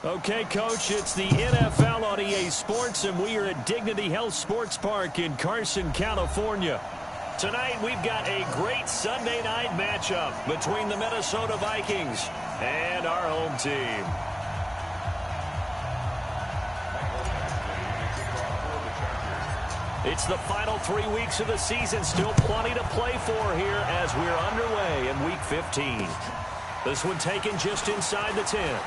Okay, Coach, it's the NFL on EA Sports, and we are at Dignity Health Sports Park in Carson, California. Tonight, we've got a great Sunday night matchup between the Minnesota Vikings and our home team. It's the final 3 weeks of the season. Still plenty to play for here as we're underway in Week 15. This one taken just inside the 10.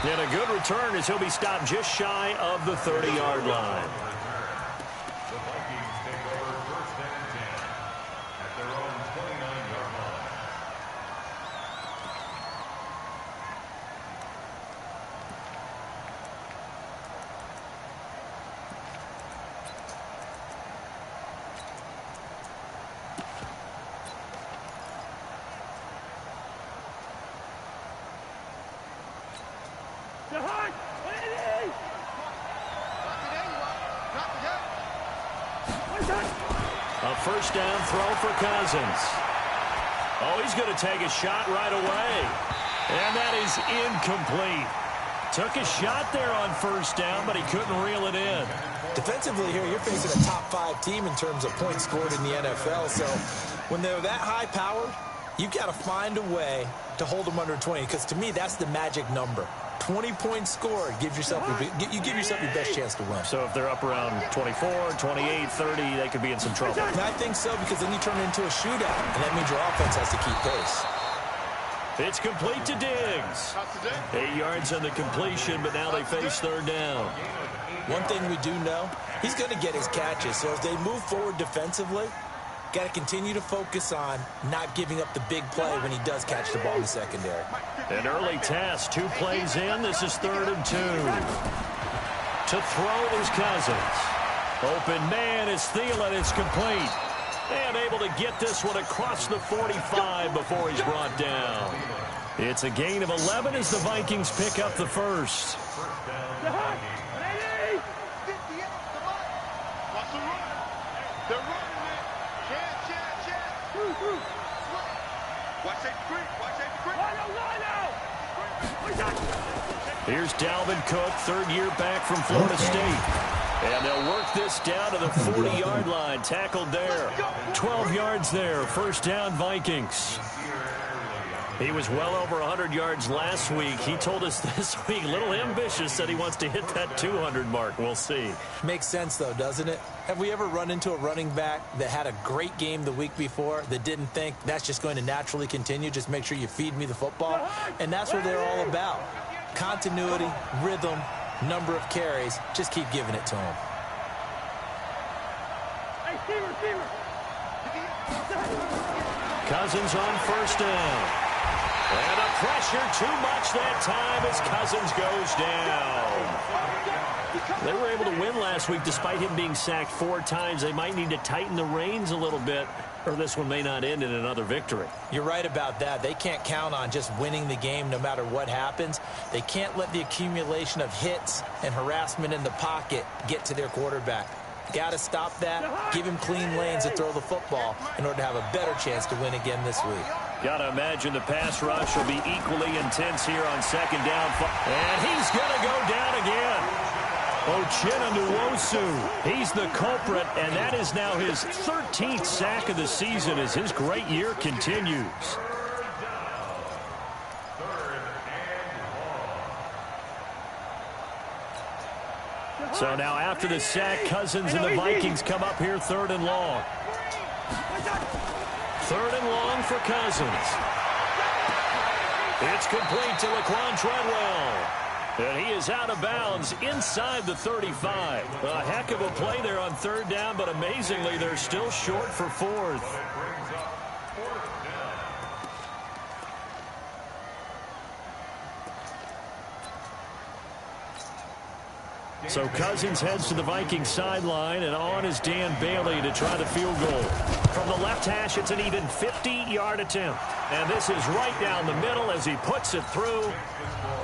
And a good return as he'll be stopped just shy of the 30-yard line. The Vikings take over first and 10 at their own 29-yard line. A first down throw for Cousins. Oh, he's going to take a shot right away. And that is incomplete. Took a shot there on first down, but he couldn't reel it in. Defensively here, you're facing a top 5 team in terms of points scored in the NFL. So when they're that high-powered, you've got to find a way to hold them under 20. Because to me, that's the magic number. 20 points scored gives yourself you give yourself your best chance to win. So if they're up around 24, 28, 30, they could be in some trouble. And I think so, because then you turn it into a shootout, and that means your offense has to keep pace. It's complete to Diggs. 8 yards on the completion, but now they face third down. One thing we do know, he's going to get his catches. So as they move forward defensively, got to continue to focus on not giving up the big play when he does catch the ball in the secondary. An early test, 2 plays in. This is 3rd and 2. To throw is Cousins. Open man is Thielen. It's complete. And able to get this one across the 45 before he's brought down. It's a gain of 11 as the Vikings pick up the first. Here's Dalvin Cook, 3rd year back from Florida State. And they'll work this down to the 40-yard line. Tackled there. 12 yards there. First down, Vikings. He was well over 100 yards last week. He told us this week, a little ambitious, said he wants to hit that 200 mark. We'll see. Makes sense, though, doesn't it? Have we ever run into a running back that had a great game the week before that didn't think that's just going to naturally continue? Just make sure you feed me the football. And that's what they're all about. Continuity, rhythm, number of carries. Just keep giving it to him. Cousins on first down. And a pressure too much that time as Cousins goes down. They were able to win last week despite him being sacked 4 times. They might need to tighten the reins a little bit, or this one may not end in another victory. You're right about that. They can't count on just winning the game no matter what happens. They can't let the accumulation of hits and harassment in the pocket get to their quarterback. Got to stop that, give him clean lanes to throw the football in order to have a better chance to win again this week. Got to imagine the pass rush will be equally intense here on second down. And he's going to go down again. Uchenna-Nwosu, he's the culprit, and that is now his 13th sack of the season as his great year continues. So now after the sack, Cousins and the Vikings come up here 3rd and long. 3rd and long for Cousins. It's complete to Laquan Treadwell. And he is out of bounds inside the 35. A heck of a play there on 3rd down, but amazingly, they're still short for 4th. So Cousins heads to the Vikings sideline, and on is Dan Bailey to try the field goal. From the left hash, it's an even 50-yard attempt. And this is right down the middle as he puts it through.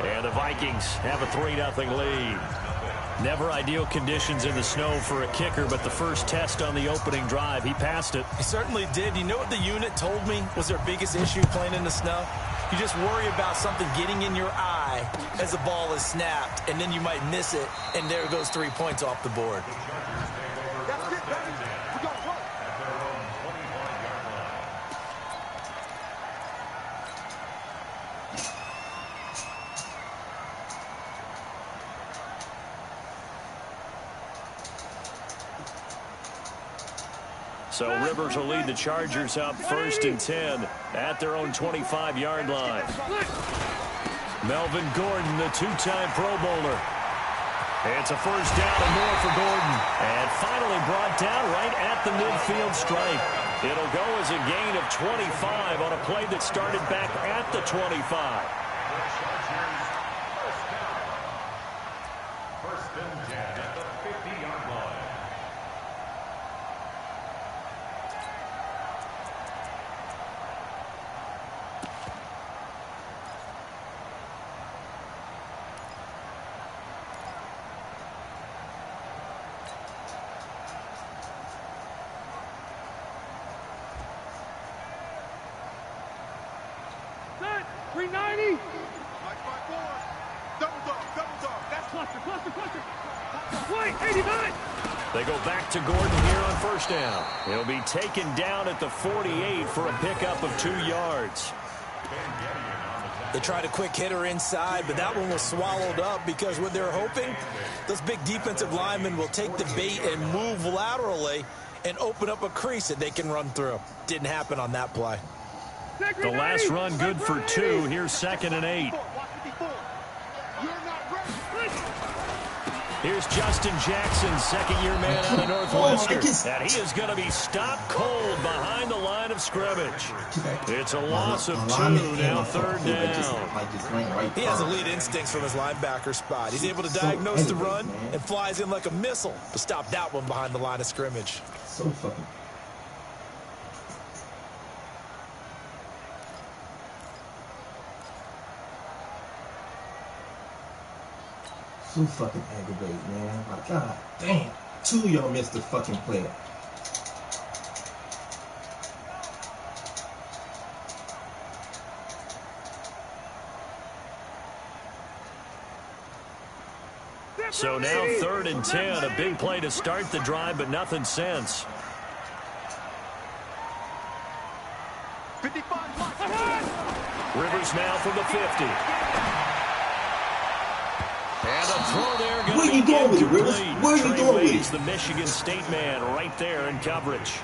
And the Vikings have a 3-0 lead. Never ideal conditions in the snow for a kicker, but the first test on the opening drive, he passed it. He certainly did. You know what the unit told me was their biggest issue playing in the snow? You just worry about something getting in your eye as the ball is snapped, and then you might miss it, and there goes 3 points off the board. So Rivers will lead the Chargers up 1st and 10 at their own 25-yard line. Melvin Gordon, the two-time Pro Bowler. It's a first down and more for Gordon. And finally brought down right at the midfield stripe. It'll go as a gain of 25 on a play that started back at the 25. First and 10 at the 50-yard line. They go back to Gordon here on first down. He'll be taken down at the 48 for a pickup of 2 yards. They tried a quick hitter inside, but that one was swallowed up because what they're hoping, those big defensive linemen will take the bait and move laterally and open up a crease that they can run through. Didn't happen on that play. The last run good for 2. Here's 2nd and 8. Here's Justin Jackson, second-year man out of Northwestern. And he is going to be stopped cold behind the line of scrimmage. It's a loss of 2, now 3rd down. He has elite instincts from his linebacker spot. He's able to diagnose the run and flies in like a missile to stop that one behind the line of scrimmage. So fucking... So fucking aggravating, man. My God damn. 2 of y'all missed the fucking play. So now 3rd and 10. A big play to start the drive, but nothing since. 55. Rivers now from the 50. And a throw there. Where you going with it, Rivers? Where you going with it? The Michigan State man right there in coverage.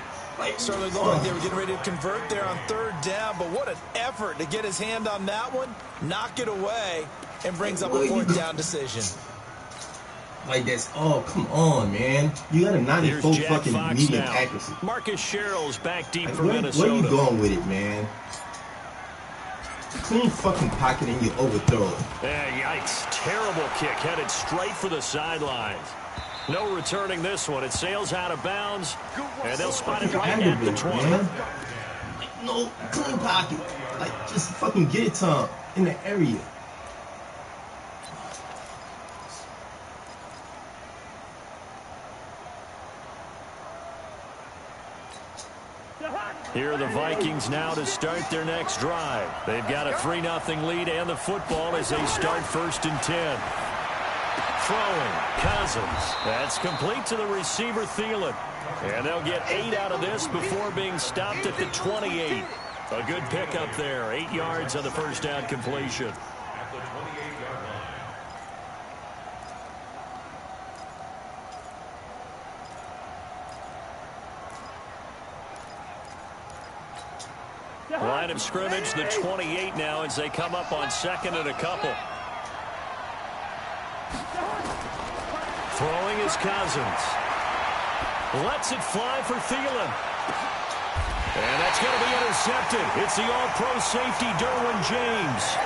Certainly looked like they were getting ready to convert there on 3rd down, but what an effort to get his hand on that one, knock it away, and brings up a 4th down decision. Like that's, oh, come on, man. You got a 94 fucking Fox medium now. accuracy. Marcus Sherrill's back deep for Where Minnesota. you going with it, man? Clean fucking pocket and you overthrow it. Yikes. Terrible kick headed straight for the sidelines. No returning this one. It sails out of bounds, and they'll spot it right at the 20. Man. Like, no, clean pocket. Like, just fucking get it to him in the area. Here are the Vikings now to start their next drive. They've got a 3-0 lead and the football as they start 1st and 10. Throwing, Cousins. That's complete to the receiver, Thielen. And they'll get 8 out of this before being stopped at the 28. A good pickup there. 8 yards on the first down completion. At the 28-yard line. Line of scrimmage, the 28 now as they come up on 2nd and a couple. Throwing is Cousins. Lets it fly for Thielen. And that's going to be intercepted. It's the all-pro safety, Derwin James.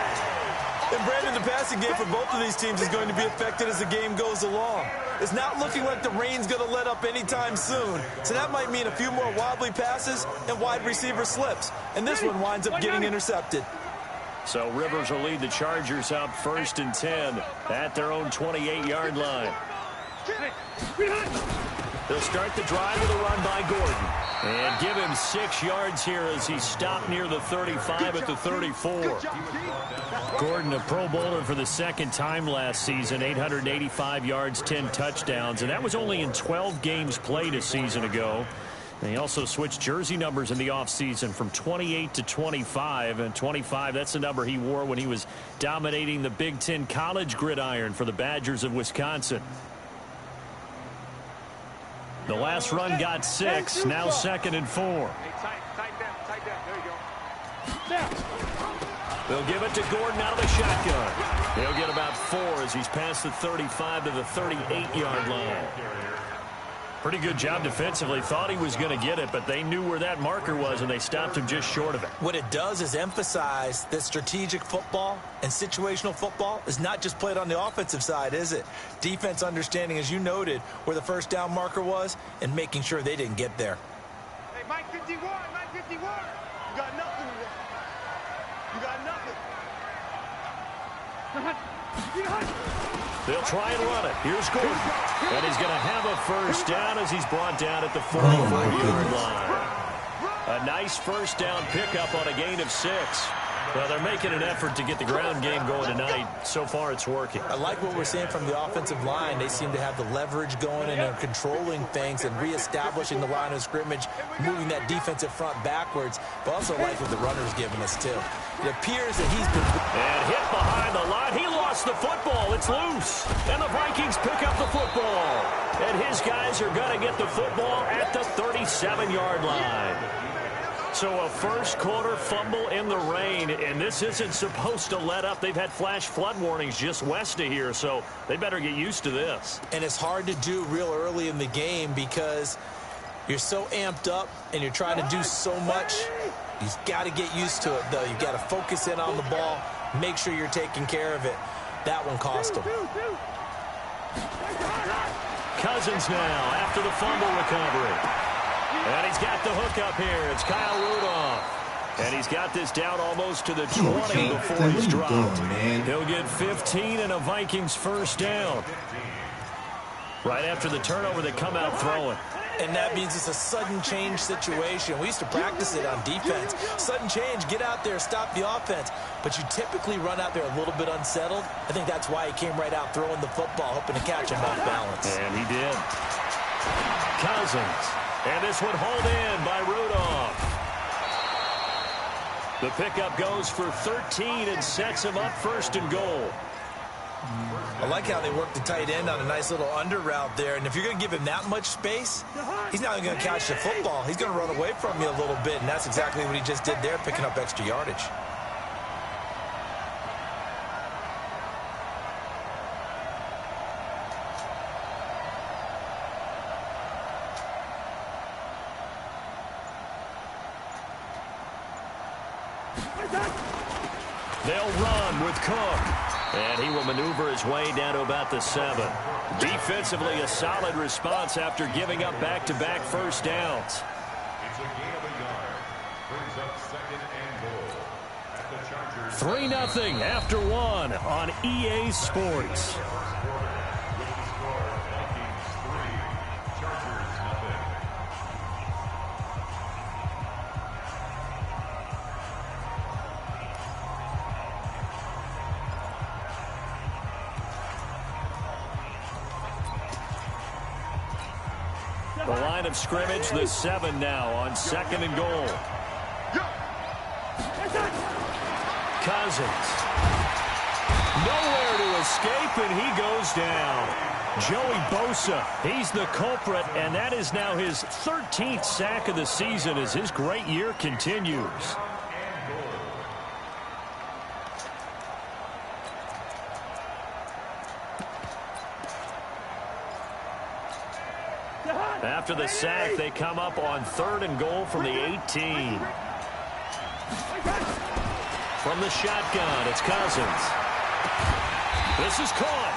And Brandon, the passing game for both of these teams is going to be affected as the game goes along. It's not looking like the rain's going to let up anytime soon. So that might mean a few more wobbly passes and wide receiver slips. And this one winds up getting intercepted. So Rivers will lead the Chargers up 1st and 10 at their own 28-yard line. They'll start the drive with a run by Gordon. And give him 6 yards here as he stopped near the 35 at the 34. Gordon, a Pro Bowler for the second time last season, 885 yards, 10 touchdowns. And that was only in 12 games played a season ago. And he also switched jersey numbers in the offseason from 28 to 25. And 25, that's the number he wore when he was dominating the Big Ten college gridiron for the Badgers of Wisconsin. The last run got 6, now 2nd and 4. Tight down. There you go. They'll give it to Gordon out of the shotgun. He'll get about 4 as he's past the 35 to the 38-yard line. Pretty good job defensively. Thought he was going to get it, but they knew where that marker was, and they stopped him just short of it. What it does is emphasize that strategic football and situational football is not just played on the offensive side, is it? Defense understanding, as you noted, where the first down marker was and making sure they didn't get there. Hey, Mike 51. You got nothing today. You got nothing. They'll try and run it. Here's Gordon. And he's going to have a first down as he's brought down at the 44-yard line. A nice first down pickup on a gain of 6. Well, they're making an effort to get the ground game going tonight. So far, it's working. I like what we're seeing from the offensive line. They seem to have the leverage going and they're controlling things and reestablishing the line of scrimmage, moving that defensive front backwards, but also like what the runner's giving us, too. It appears that he's been... And hit behind the line. He lost the football. It's loose. And the Vikings pick up the football. And his guys are going to get the football at the 37-yard line. So a first quarter fumble in the rain, and this isn't supposed to let up. They've had flash flood warnings just west of here, so they better get used to this. And it's hard to do real early in the game because you're so amped up and you're trying to do so much. You've got to get used to it, though. You've got to focus in on the ball, make sure you're taking care of it. That one cost them. Cousins now after the fumble recovery. And he's got the hook up here. It's Kyle Rudolph. And he's got this down almost to the 20 before he's dropped. He'll get 15 and a Vikings first down. Right after the turnover, they come out throwing. And that means it's a sudden change situation. We used to practice it on defense. Sudden change, get out there, stop the offense. But you typically run out there a little bit unsettled. I think that's why he came right out throwing the football, hoping to catch him off balance. And he did. Cousins. And this one hauled in by Rudolph. The pickup goes for 13 and sets him up 1st and goal. I like how they work the tight end on a nice little under route there. And if you're going to give him that much space, he's not going to catch the football. He's going to run away from you a little bit, and that's exactly what he just did there, picking up extra yardage. They'll run with Cook. And he will maneuver his way down to about the 7. Defensively, a solid response after giving up back-to-back first downs. It's a gain of a yard. Brings up 2nd and goal. At the Chargers. 3-0 after 1 on EA Sports. The line of scrimmage, the 7 now on 2nd and goal. Cousins. Nowhere to escape, and he goes down. Joey Bosa, he's the culprit, and that is now his 13th sack of the season as his great year continues. After the sack, they come up on 3rd and goal from the 18. From the shotgun, it's Cousins. This is caught.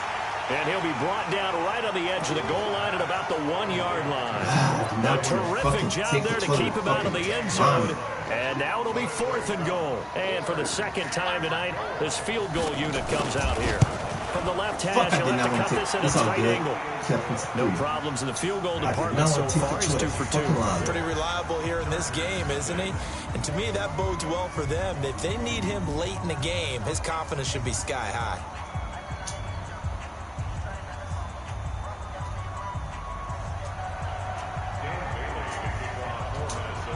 And he'll be brought down right on the edge of the goal line at about the 1-yard line. A terrific job there to keep him out of the end zone. And now it'll be 4th and goal. And for the second time tonight, this field goal unit comes out here. From the left Fuck, hash, I he'll did have not to want cut to this at a It's all tight good. angle. No problems in the field goal department so far. He's 2 for 2. Pretty reliable here in this game, isn't he? And to me, that bodes well for them. If they need him late in the game, his confidence should be sky high.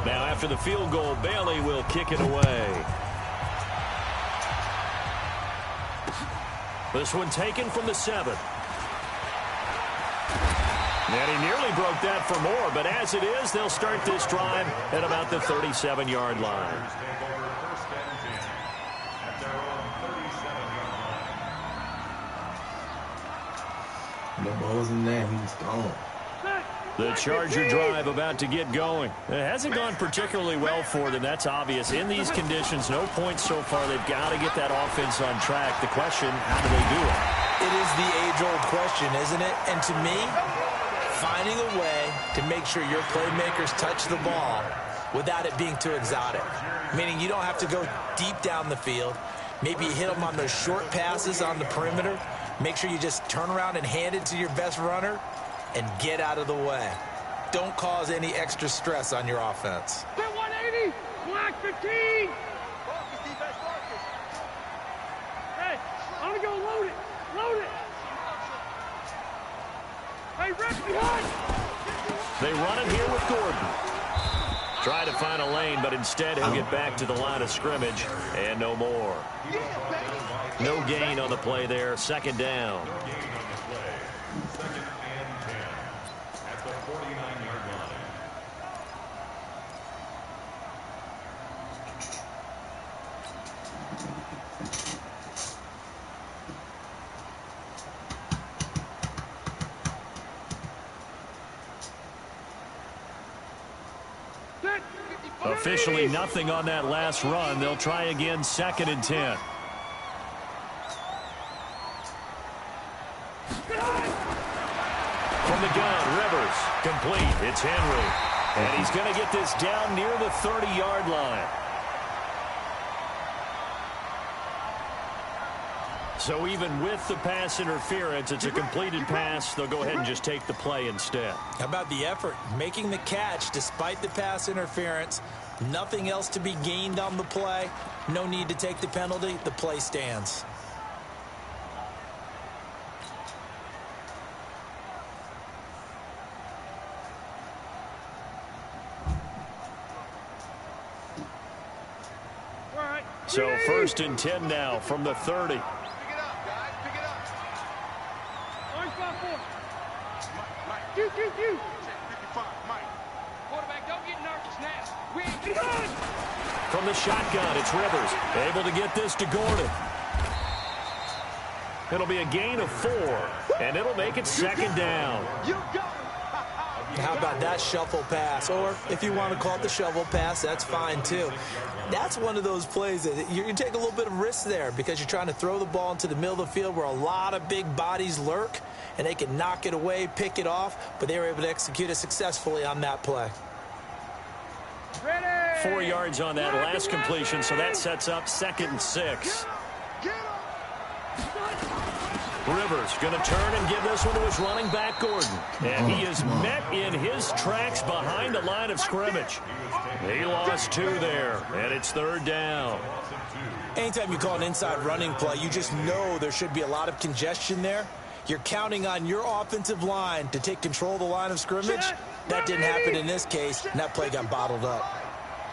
Now, after the field goal, Bailey will kick it away. This one taken from the 7. And he nearly broke that for more, but as it is, they'll start this drive at about the 37-yard line. No balls in there. He was gone. The Charger drive about to get going. It hasn't gone particularly well for them. That's obvious. In these conditions, no points so far. They've got to get that offense on track. The question, how do they do it? It is the age-old question, isn't it? And to me, finding a way to make sure your playmakers touch the ball without it being too exotic. Meaning you don't have to go deep down the field. Maybe you hit them on those short passes on the perimeter. Make sure you just turn around and hand it to your best runner and get out of the way. Don't cause any extra stress on your offense. 180, block 15. Hey, I'm gonna go load it. Load it. Hey, rest behind. They run it here with Gordon. Try to find a lane, but instead he'll get back to the line of scrimmage and no more. No gain on the play there. Second down. Officially nothing on that last run. They'll try again, 2nd and 10. From the gun, Rivers, complete. It's Henry. And he's going to get this down near the 30-yard line. So even with the pass interference, it's a completed pass. They'll go ahead and just take the play instead. How about the effort? Making the catch despite the pass interference. Nothing else to be gained on the play. No need to take the penalty. The play stands. So 1st and 10 now from the 30. From the shotgun, it's Rivers. Able to get this to Gordon. It'll be a gain of 4, and it'll make it 2nd down. How about that shuffle pass? Or if you want to call it the shovel pass, that's fine too. That's one of those plays that you take a little bit of risk there because you're trying to throw the ball into the middle of the field where a lot of big bodies lurk, and they can knock it away, pick it off, but they were able to execute it successfully on that play. 4 yards on that last completion, so that sets up 2nd and 6. Rivers going to turn and give this one to his running back, Gordon. And he is met in his tracks behind the line of scrimmage. He lost 2 there, and it's 3rd down. Anytime you call an inside running play, you just know there should be a lot of congestion there. You're counting on your offensive line to take control of the line of scrimmage. That didn't happen in this case, and that play got bottled up.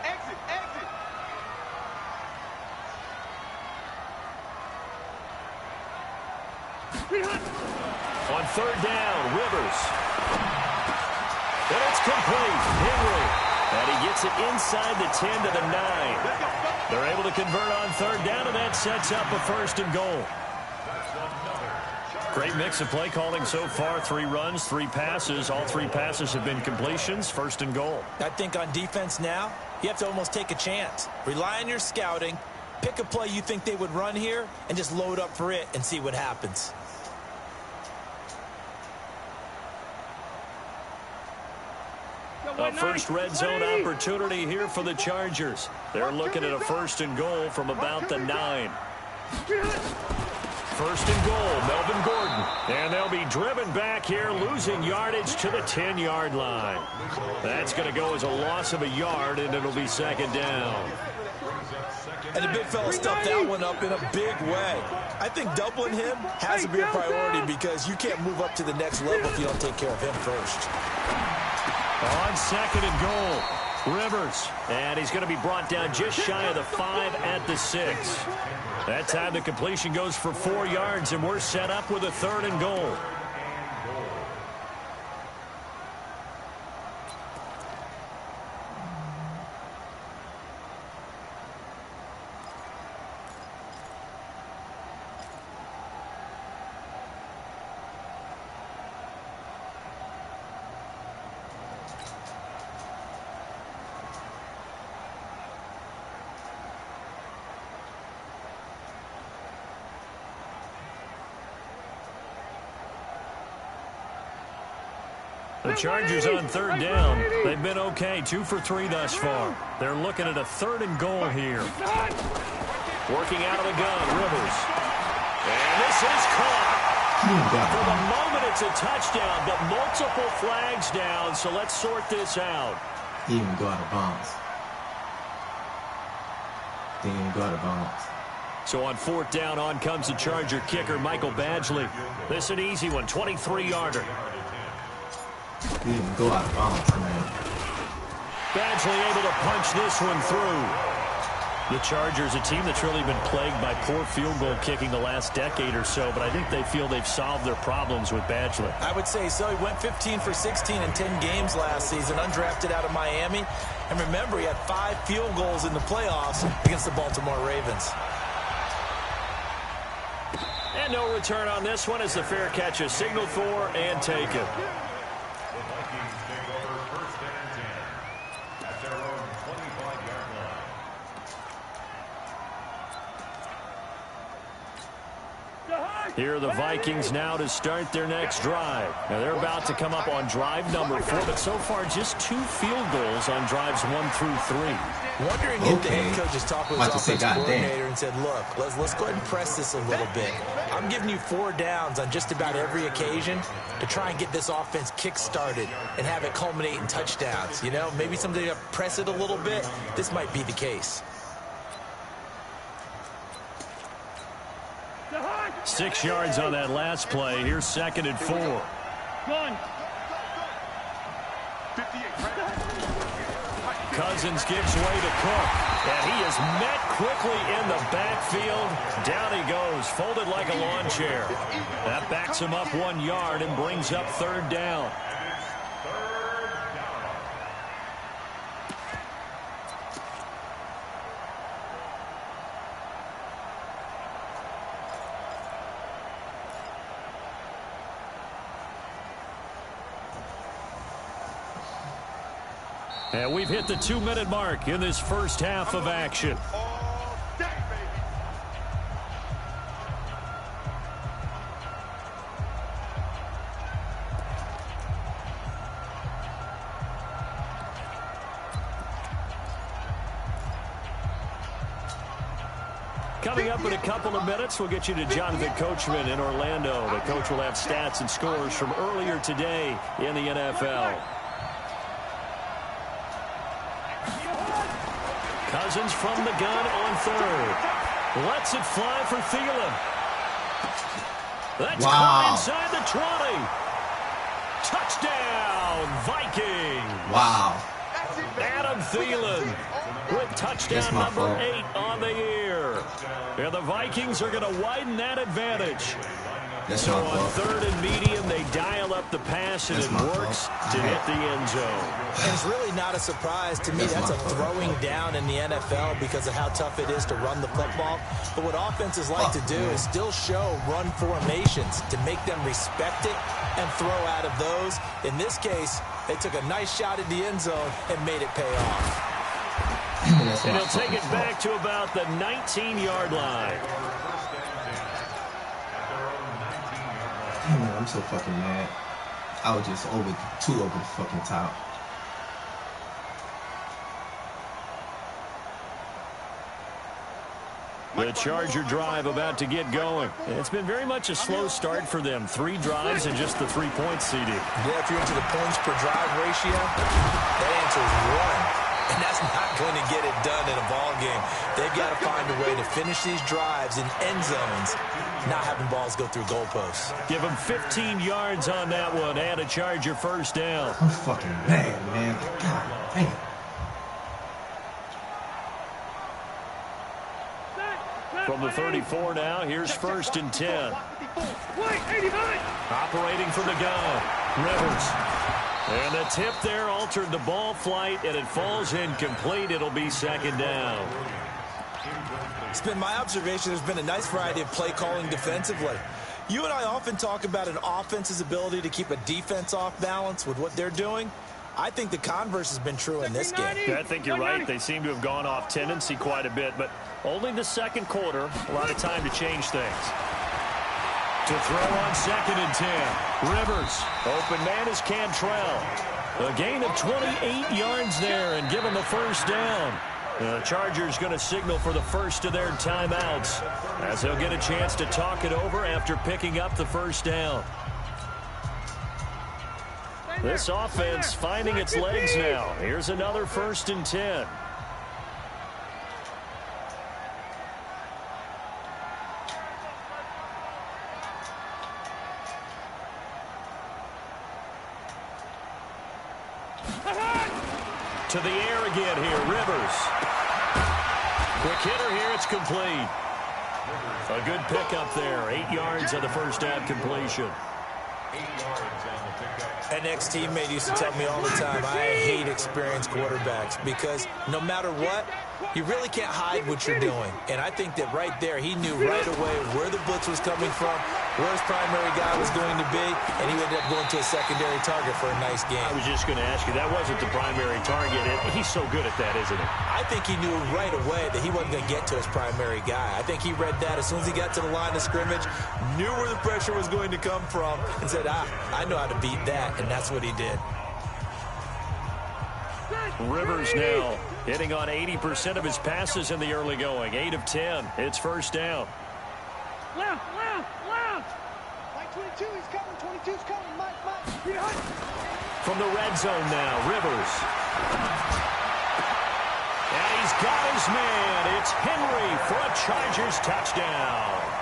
Exit, exit. On 3rd down, Rivers. And it's complete. Henry. And he gets it inside the 10 to the 9. They're able to convert on 3rd down, and that sets up a 1st and goal. Great mix of play calling so far. 3 runs, 3 passes. All 3 passes have been completions. 1st and goal. I think on defense now, you have to almost take a chance. Rely on your scouting. Pick a play you think they would run here and just load up for it and see what happens. A first red zone opportunity here for the Chargers. They're looking at a 1st and goal from about the 9. first and goal, Melvin Gordon. And they'll be driven back here, losing yardage to the 10-yard line. That's going to go as a loss of a yard, and it'll be second down. And the big fella stuffed that one up in a big way. I think doubling him has to be a priority because you can't move up to the next level if you don't take care of him first. On second and goal, Rivers. And he's going to be brought down just shy of the 5 at the 6. That time the completion goes for 4 yards, and we're set up with a third and goal. The Chargers on third down. They've been okay, 2 for 3 thus far. They're looking at a third and goal here. Working out of the gun, Rivers. And this is caught. For the moment, it's a touchdown, but multiple flags down, so let's sort this out. He didn't even go out of bounds. Didn't even go out of bounds. So on fourth down, on comes the Charger kicker, Michael Badgley. This is an easy one, 23-yarder. He didn't go out of bounds, man. Badgley able to punch this one through. The Chargers, a team that's really been plagued by poor field goal kicking the last decade or so, but I think they feel they've solved their problems with Badgley. I would say so. He went 15 for 16 in 10 games last season, undrafted out of Miami. And remember, he had 5 field goals in the playoffs against the Baltimore Ravens. And no return on this one as the fair catch is signaled for and taken. Here are the Vikings now to start their next drive. Now they're about to come up on drive number 4, but so far just 2 field goals on drives 1 through 3. Wondering if the head coach is talking with his offensive coordinator and said, look, let's go ahead and press this a little bit. I'm giving you 4 downs on just about every occasion to try and get this offense kick-started and have it culminate in touchdowns. You know, maybe something to press it a little bit. This might be the case. 6 yards on that last play. Here's second and 4. Cousins gives way to Cook. And he is met quickly in the backfield. Down he goes, folded like a lawn chair. That backs him up 1 yard and brings up third down. And we've hit the 2-minute mark in this first half of action. Coming up in a couple of minutes, we'll get you to Jonathan Coachman in Orlando. The coach will have stats and scores from earlier today in the NFL. Cousins from the gun on third. Lets it fly for Thielen. That's caught inside the 20. Touchdown, Vikings. Wow. Adam Thielen with touchdown number 8 on the year. And the Vikings are going to widen that advantage. So on third and medium, they dial up the pass, and it works to hit the end zone. And it's really not a surprise to me. That's a throwing down in the NFL because of how tough it is to run the football. But what offenses like to do is still show run formations to make them respect it and throw out of those. In this case, they took a nice shot at the end zone and made it pay off. And he'll take it back to about the 19-yard line. I'm so fucking mad. I was just too over the fucking top. The The Charger drive about to get going. It's been very much a slow start for them. 3 drives and just the 3 points, CD. Yeah, if you're into the points per drive ratio, that answer is 1. And that's not going to get it done in a ball game. They've got to find a way to finish these drives in end zones, not having balls go through goalposts. Give them 15 yards on that one and a Charger first down. I'm fucking mad, man. God damn. From the 34 now, here's 1st and 10. Operating from the gun, Rivers. And the tip there altered the ball flight, and it falls incomplete. It'll be 2nd down. It's been my observation there's been a nice variety of play calling defensively. You and I often talk about an offense's ability to keep a defense off balance with what they're doing. I think the converse has been true in this game. Yeah, I think you're right. They seem to have gone off tendency quite a bit, but only the 2nd quarter. A lot of time to change things. To throw on 2nd and 10. Rivers. Open man is Cantrell. A gain of 28 yards there and give him the first down. The Chargers going to signal for the first of their timeouts as they'll get a chance to talk it over after picking up the first down. This offense finding its legs now. Here's another 1st and 10. To the air again here, Rivers. Quick hitter here, it's complete. A good pickup there, 8 yards on the first down completion. 8 yards on the pickup. An ex-teammate used to tell me all the time, I hate experienced quarterbacks because no matter what, you really can't hide what you're doing. And I think that right there, he knew right away where the blitz was coming from, where his primary guy was going to be, and he ended up going to a secondary target for a nice game. I was just going to ask you, that wasn't the primary target. He's so good at that, isn't he? I think he knew right away that he wasn't going to get to his primary guy. I think he read that as soon as he got to the line of scrimmage, knew where the pressure was going to come from, and said, I know how to beat that, and that's what he did. Rivers now hitting on 80% of his passes in the early going. 8 of 10. It's first down. Left. Mike 22, he's coming. 22's coming. Mike. From the red zone now, Rivers. And he's got his man. It's Henry for a Chargers touchdown.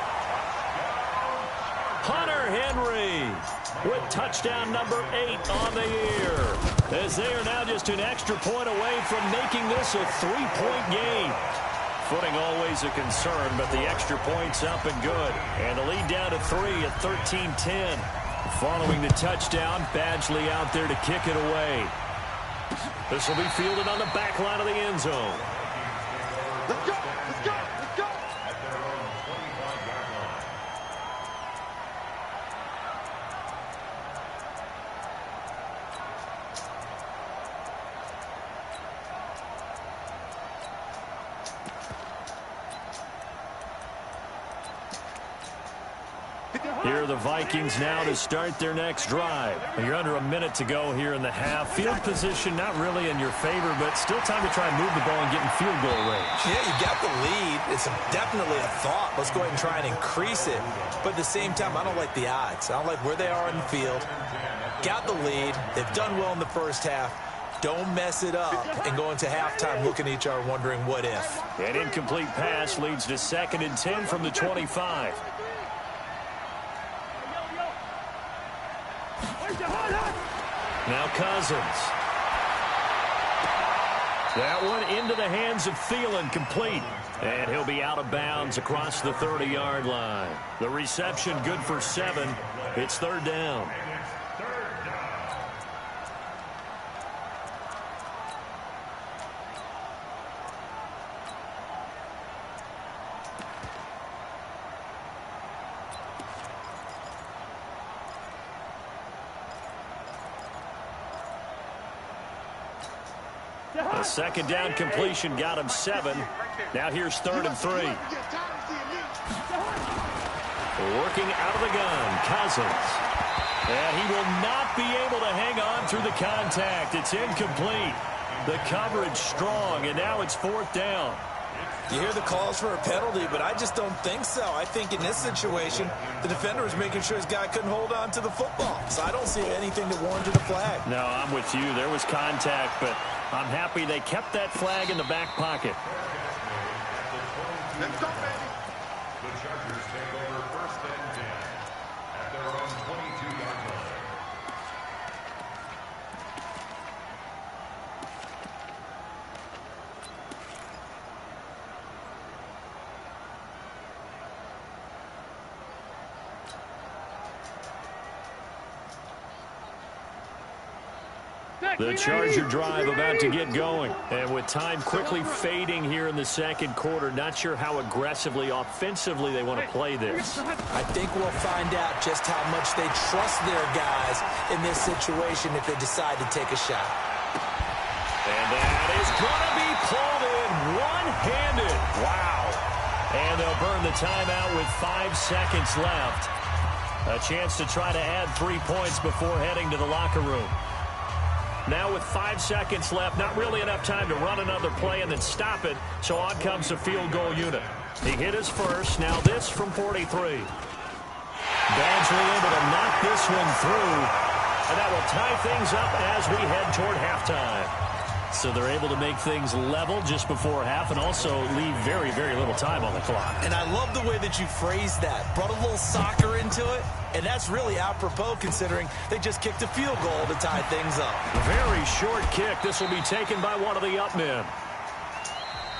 Hunter Henry with touchdown number 8 on the year, as they are now just an extra point away from making this a 3-point game. Footing always a concern, but the extra point's up and good. And the lead down to 3 at 13-10. Following the touchdown, Badgley out there to kick it away. This will be fielded on the back line of the end zone. Let's go. At their own 25-yard line. Here are the Vikings now to start their next drive. You're under a minute to go here in the half. Field position not really in your favor, but still time to try and move the ball and get in field goal range. Yeah, you got the lead. It's definitely a thought. Let's go ahead and try and increase it. But at the same time, I don't like the odds. I don't like where they are in the field. Got the lead. They've done well in the first half. Don't mess it up and go into halftime looking at each other wondering what if. An incomplete pass leads to 2nd and 10 from the 25. Now Cousins. That one into the hands of Thielen, complete. And he'll be out of bounds across the 30-yard line. The reception good for 7. It's 3rd down. A 2nd down completion got him 7. Now here's 3rd and 3. Working out of the gun, Cousins. And he will not be able to hang on through the contact. It's incomplete. The coverage strong, and now it's 4th down. You hear the calls for a penalty, but I just don't think so. I think in this situation, the defender was making sure his guy couldn't hold on to the football. So I don't see anything that warranted a flag. No, I'm with you. There was contact, but I'm happy they kept that flag in the back pocket. Let's go, baby. The Chargers take over first and 10 at their own 22-yard line. The Charger drive about to get going. And with time quickly fading here in the second quarter, not sure how aggressively, offensively they want to play this. I think we'll find out just how much they trust their guys in this situation if they decide to take a shot. And that is going to be pulled in one-handed. Wow. And they'll burn the timeout with 5 seconds left. A chance to try to add 3 points before heading to the locker room. Now with 5 seconds left, not really enough time to run another play and then stop it, so on comes the field goal unit. He hit his first, now this from 43. Badgley able to knock this one through, and that will tie things up as we head toward halftime. So they're able to make things level just before half and also leave very, very little time on the clock. And I love the way that you phrased that. Brought a little soccer into it, and that's really apropos considering they just kicked a field goal to tie things up. Very short kick. This will be taken by one of the up men.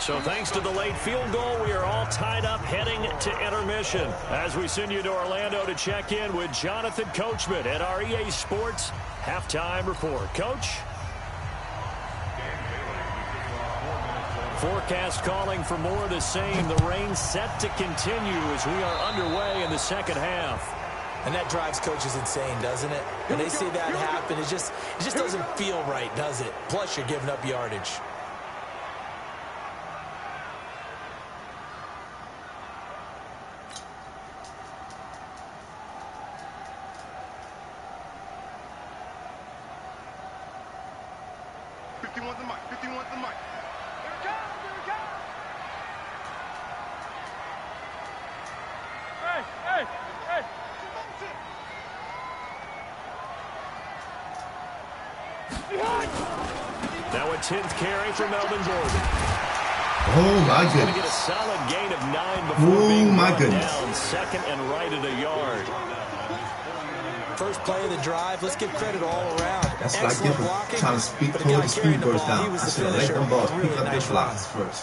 So thanks to the late field goal, we are all tied up heading to intermission as we send you to Orlando to check in with Jonathan Coachman at our EA Sports Halftime Report. Coach? Forecast calling for more of the same. The rain set to continue as we are underway in the second half. And that drives coaches insane, doesn't it? When they see that happen, it just doesn't feel right, does it? Plus, you're giving up yardage. Now a 10th carry for Melvin Gordon. Oh, my He's going to get a goodness. solid gain of 9 before being my brought goodness. down. Second and right at a yard. First play of the drive, let's give credit all around. That's like Excellent different. blocking, Trying to speak but the towards guy the speed carrying the first ball, he down. was I the should have let finisher. them balls Really pick up their nice blocks run. first.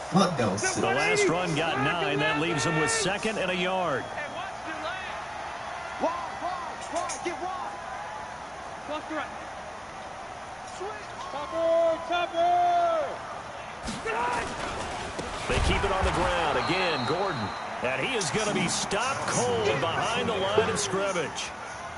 Fuck, that was sick. The last run got 9. That leaves him with second and a yard. Wide, get wide. Left to right. They keep it on the ground. Again, Gordon. And he is going to be stopped cold behind the line of scrimmage.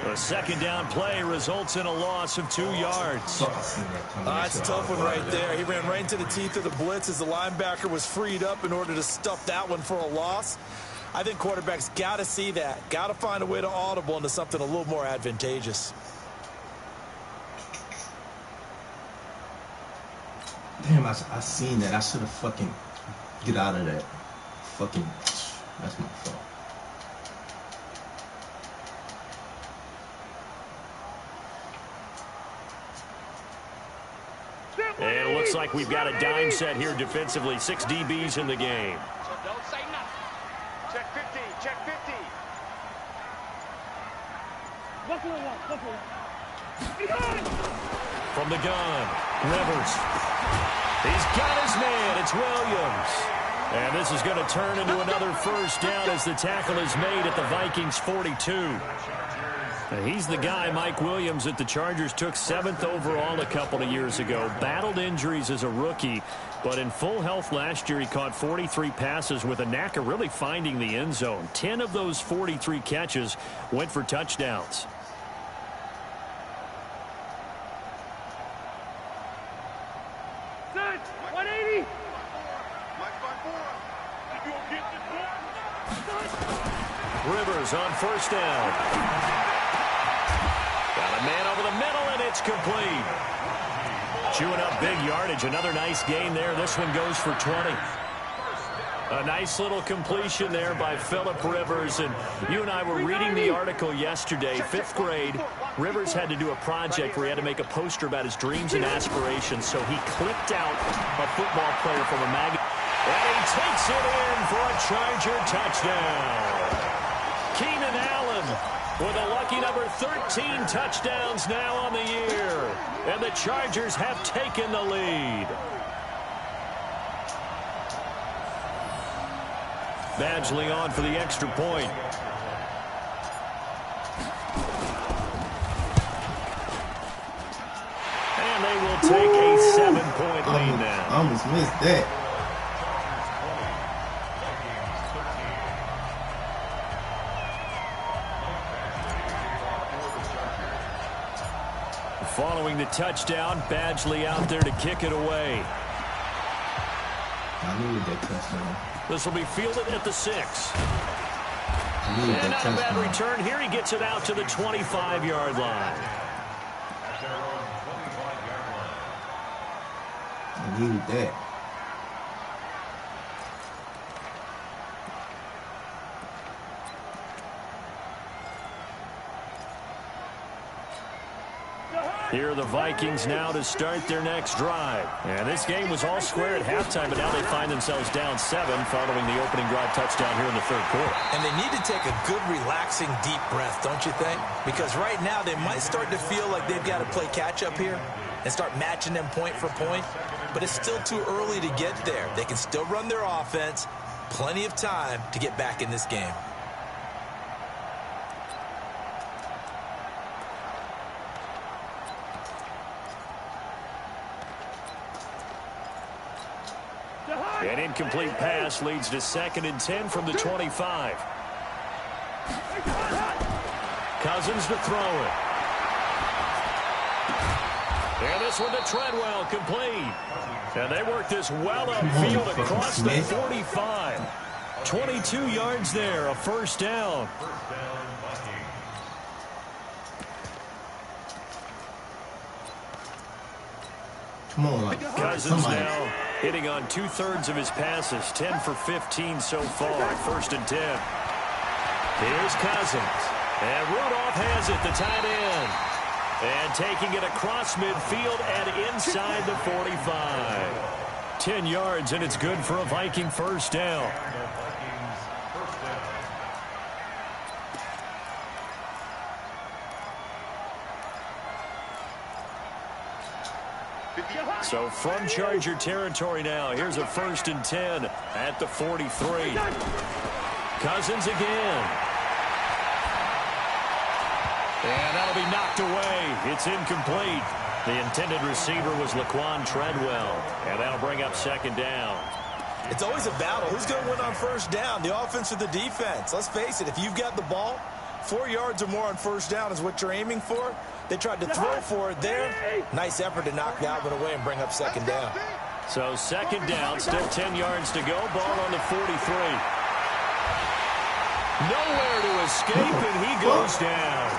A second down play results in a loss of 2 yards. Fuck, I seen that coming. That's a tough one right there. He ran right into the teeth of the blitz as the linebacker was freed up in order to stuff that one for a loss. I think quarterbacks got to see that. Got to find a way to audible into something a little more advantageous. Damn, I seen that. I should have fucking get out of that. Fucking, that's my fault. And it looks like we've got a dime set here defensively. 6 DBs in the game. So don't say nothing. Check 50, check 50. From the gun, Rivers. He's got his man. It's Williams. And this is going to turn into another first down as the tackle is made at the Vikings 42. And he's the guy, Mike Williams, that the Chargers took 7th overall a couple of years ago. Battled injuries as a rookie, but in full health last year, he caught 43 passes with a knack of really finding the end zone. 10 of those 43 catches went for touchdowns. Rivers on first down. Got a man over the middle, and it's complete. Chewing up big yardage. Another nice gain there. This one goes for 20. A nice little completion there by Phillip Rivers. And you and I were reading the article yesterday, 5th grade. Rivers had to do a project where he had to make a poster about his dreams and aspirations. So he clipped out a football player from a magazine. And he takes it in for a Charger touchdown. Keenan Allen with a lucky number 13 touchdowns now on the year. And the Chargers have taken the lead. Badgley on for the extra point. And they will take a 7-point lead now. I almost missed that. Following the touchdown, Badgley out there to kick it away. I needed that touchdown. This will be fielded at the 6. I And not a bad return here. He gets it out to the 25-yard line. I needed that. Here are the Vikings now to start their next drive. And this game was all square at halftime, but now they find themselves down 7 following the opening drive touchdown here in the 3rd quarter. And they need to take a good, relaxing, deep breath, don't you think? Because right now they might start to feel like they've got to play catch-up here and start matching them point for point. But it's still too early to get there. They can still run their offense. Plenty of time to get back in this game. An incomplete pass leads to 2nd and 10 from the 25. Cousins to throw it. And this one to Treadwell, complete. And they work this well upfield across the 45. 22 yards there, a first down. Come on, like Cousins now hitting on 2/3 of his passes, 10 for 15 so far, 1st and 10. Here's Cousins. And Rudolph has it, the tight end. And taking it across midfield and inside the 45. 10 yards, and it's good for a Viking first down. So from Charger territory now, here's a 1st and 10 at the 43. Cousins again. And that'll be knocked away. It's incomplete. The intended receiver was Laquan Treadwell. And that'll bring up 2nd down. It's always a battle. Who's going to win on first down, the offense or the defense? Let's face it, if you've got the ball, 4 yards or more on first down is what you're aiming for. They tried to throw for it there. Nice effort to knock that one away and bring up 2nd down. So 2nd down, still 10 yards to go. Ball on the 43. Nowhere to escape, and he goes down.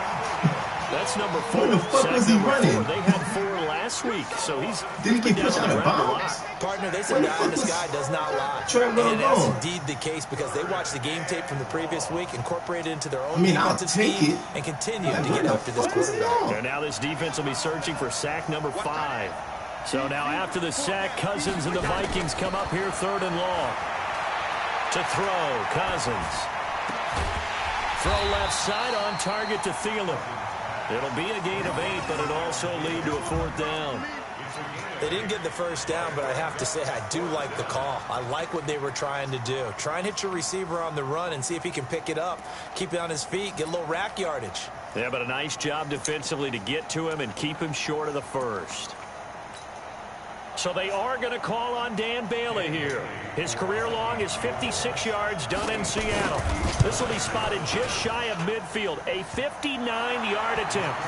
That's number 4. Where the fuck was he running? They had 4 last week, so he's Didn't he get pushed out of bounds? Partner, they say God in the sky does not lie. And that's indeed the case because they watched the game tape from the previous week, incorporated it into their own defensive scheme, and continue to get after this quarterback. And now this defense will be searching for sack number 5. So now after the sack, Cousins and the Vikings come up here 3rd and long. To throw, Cousins. Throw left side on target to Thielen. It'll be a gain of 8, but it'll also lead to a 4th down. They didn't get the first down, but I have to say I do like the call. I like what they were trying to do. Try and hit your receiver on the run and see if he can pick it up. Keep it on his feet, get a little rack yardage. Yeah, but a nice job defensively to get to him and keep him short of the first. So they are going to call on Dan Bailey here. His career long is 56 yards done in Seattle. This will be spotted just shy of midfield, a 59-yard attempt.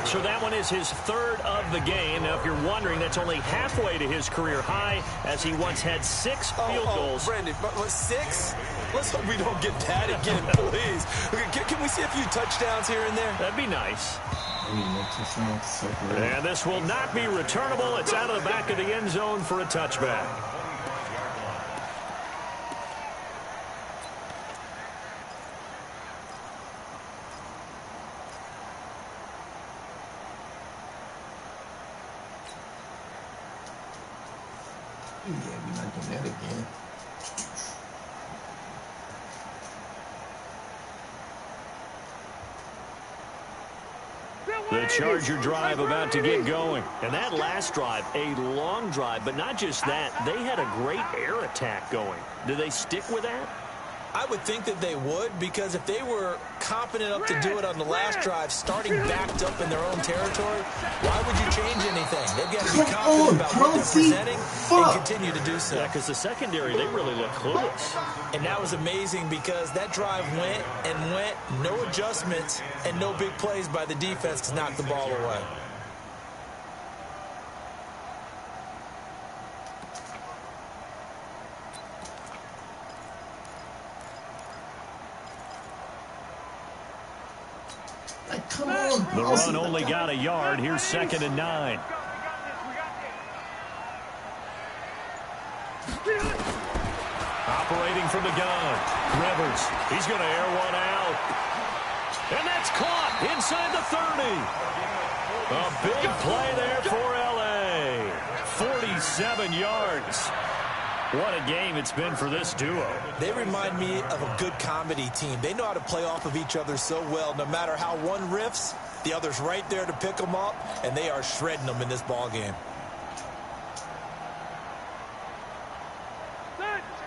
So that one is his 3rd of the game. Now, if you're wondering, that's only halfway to his career high, as he once had 6 field goals. Brandon, but 6? Let's hope we don't get that again, please. Can we see a few touchdowns here and there? That'd be nice. And this will not be returnable. It's out of the back of the end zone for a touchback. Yeah, we're not doing that again. The Charger drive about to get going. And that last drive, a long drive, but not just that. They had a great air attack going. Do they stick with that? I would think that they would, because if they were confident enough to do it on the last drive, starting backed up in their own territory, why would you change anything? They've got to be confident about what they're presenting and continue to do so. Yeah, because the secondary, they really look clueless. And that was amazing because that drive went and went, no adjustments, and no big plays by the defense to knock the ball away. Come on, the run only got a yard. Here's 2nd and 9. Operating from the gun. Rivers. He's going to air one out. And that's caught inside the 30. A big play there for L.A. 47 yards. What a game it's been for this duo. They remind me of a good comedy team. They know how to play off of each other so well. No matter how one riffs, the other's right there to pick them up, and they are shredding them in this ball game.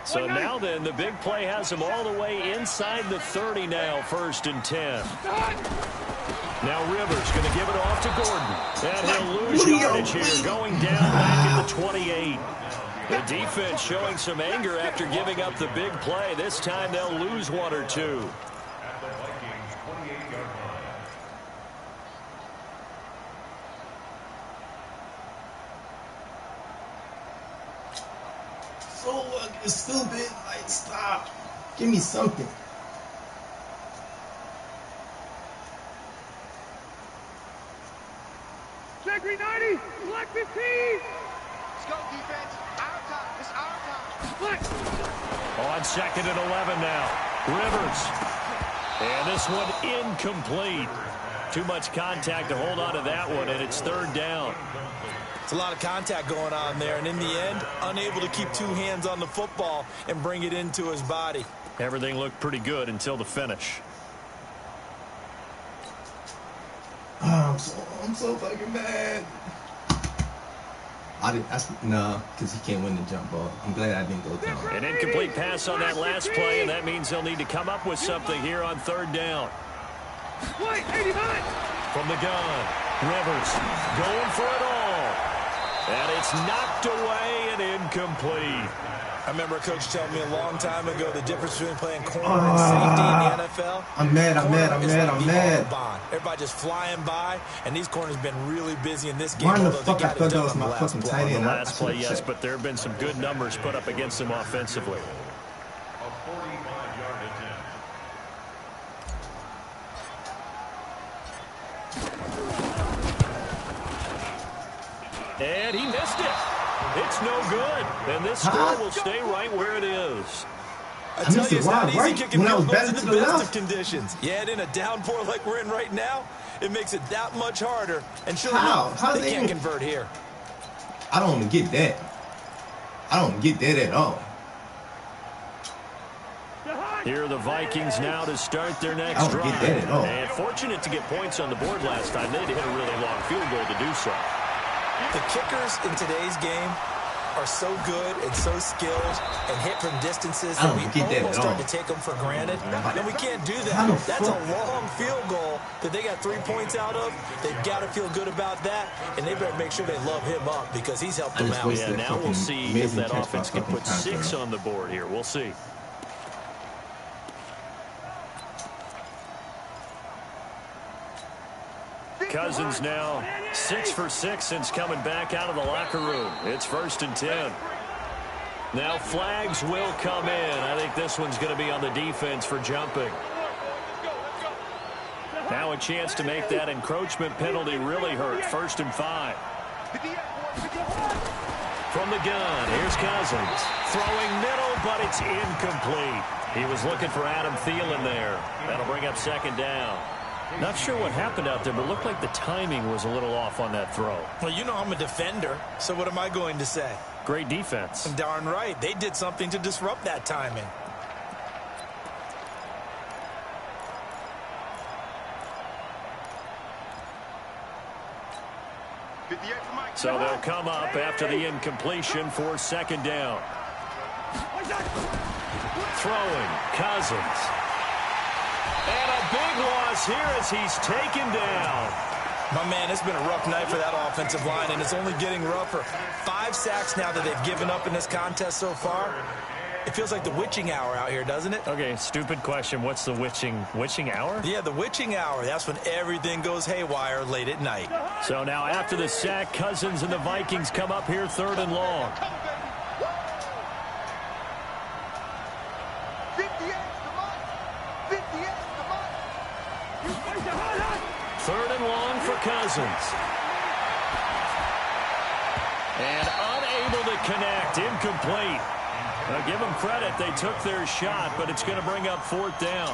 So now then, the big play has them all the way inside the 30 now, 1st and 10. Now Rivers going to give it off to Gordon. And he'll lose yardage here, going down back at the 28. The defense showing some anger after giving up the big play. This time they'll lose 1 or 2. At the Vikings' 28-yard line. So fucking stupid. Like, stop. Give me something. Check 90, black 15. Let's go, defense. Our time. It's our time. Black. On 2nd and 11 now. Rivers. And this one incomplete. Too much contact to hold on to that one, and it's 3rd down. It's a lot of contact going on there, and in the end, unable to keep 2 hands on the football and bring it into his body. Everything looked pretty good until the finish. Oh, I'm so fucking mad. Because he can't win the jump ball. I'm glad I didn't go down. An incomplete pass on that last play, and that means they'll need to come up with something here on 3rd down. White, 89. From the gun, Rivers going for it all. And it's knocked away and incomplete. I remember a coach telling me a long time ago the difference between playing corner and safety in the NFL. I'm mad. Everybody just flying by, and these corners have been really busy in this game. Why the fuck I thought that was my fucking tight end? The last play, yes, but there have been some good numbers put up against them offensively. A 45-yard attempt. And he missed it. It's no good. And this score will stay right where it is. I tell you, it's not easy kicking field goals in the best of conditions. Yeah, and in a downpour like we're in right now, it makes it that much harder. And sure enough, they can't convert here. I don't even get that. I don't get that at all. Here are the Vikings now to start their next drive. Get that at all. And fortunate to get points on the board last time. They had to hit a really long field goal to do so. The kickers in today's game are so good and so skilled and hit from distances that we almost start to take them for granted. And we can't do that. That's a long field goal that they got 3 points out of. They've got to feel good about that, and they better make sure they love him up because he's helped them out. Yeah, now we'll see if that offense can put 6 on the board here. We'll see. Cousins now 6 for 6 since coming back out of the locker room. It's 1st and 10. Now flags will come in. I think this one's going to be on the defense for jumping. Now a chance to make that encroachment penalty really hurt. 1st and 5. From the gun, here's Cousins. Throwing middle, but it's incomplete. He was looking for Adam Thielen there. That'll bring up 2nd down. Not sure what happened out there, but it looked like the timing was a little off on that throw. Well, you know I'm a defender, so what am I going to say? Great defense. Darn right. They did something to disrupt that timing. So they'll come up after the incompletion for 2nd down. Throwing, Cousins. And a big loss here as he's taken down. My man, it's been a rough night for that offensive line, and it's only getting rougher. 5 sacks now that they've given up in this contest so far. It feels like the witching hour out here, doesn't it? Okay, stupid question. What's the witching hour? Yeah, the witching hour. That's when everything goes haywire late at night. So now after the sack, Cousins and the Vikings come up here 3rd and long. 3rd and long for Cousins. And unable to connect. Incomplete. Give them credit. They took their shot, but it's going to bring up 4th down.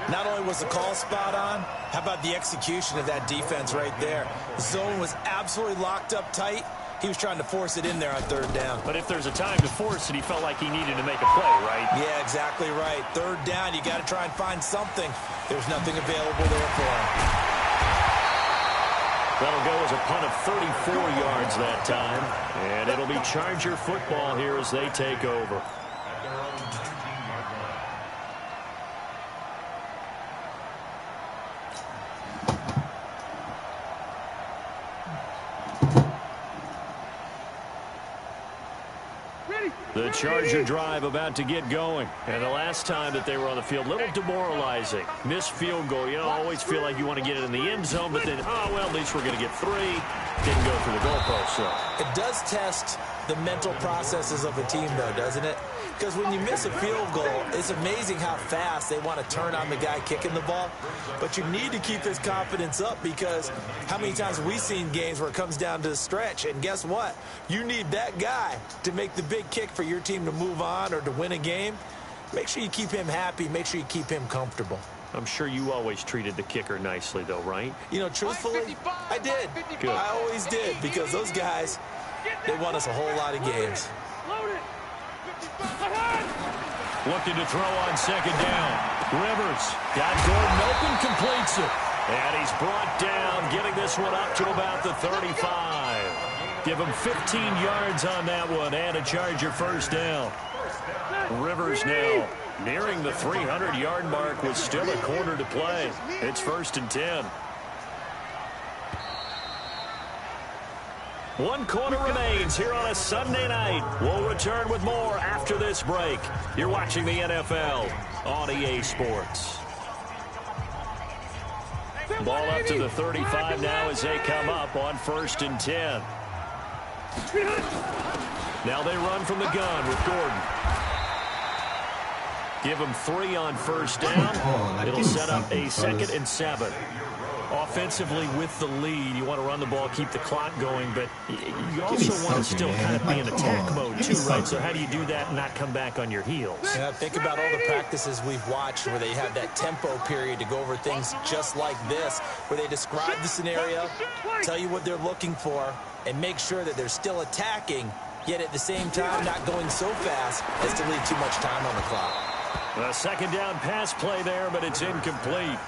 Not only was the call spot on, how about the execution of that defense right there? The zone was absolutely locked up tight. He was trying to force it in there on 3rd down. But if there's a time to force it, he felt like he needed to make a play, right? Yeah, exactly right. 3rd down, you got to try and find something. There's nothing available there for him. That'll go as a punt of 34 yards that time. And it'll be Charger football here as they take over. The Charger drive about to get going. And the last time that they were on the field, a little demoralizing. Missed field goal. You know, always feel like you want to get it in the end zone, but then, oh, well, at least we're going to get 3. Didn't go through the goalpost, so. It does test the mental processes of a team, though, doesn't it? Because when you miss a field goal, it's amazing how fast they want to turn on the guy kicking the ball. But you need to keep his confidence up because how many times have we seen games where it comes down to the stretch? And guess what? You need that guy to make the big kick for your team to move on or to win a game. Make sure you keep him happy. Make sure you keep him comfortable. I'm sure you always treated the kicker nicely, though, right? You know, truthfully, I did. Good. I always did because those guys, they won us a whole lot of games. Looking to throw on 2nd down. Rivers got Gordon open, completes it. And he's brought down, getting this one up to about the 35. Give him 15 yards on that one and a Charger 1st down. Rivers now nearing the 300-yard mark with still a quarter to play. It's 1st and 10. 1 quarter remains here on a Sunday night. We'll return with more after this break. You're watching the NFL on EA Sports. Ball up to the 35 now as they come up on 1st and 10. Now they run from the gun with Gordon. Give them 3 on 1st down. It'll set up a 2nd and 7. Offensively with the lead, you want to run the ball, keep the clock going, but you also want to still kind of be in attack mode too, right? So how do you do that and not come back on your heels? Yeah, think about all the practices we've watched where they have that tempo period to go over things just like this, where they describe the scenario, tell you what they're looking for, and make sure that they're still attacking, yet at the same time not going so fast as to leave too much time on the clock. A 2nd down pass play there, but it's incomplete.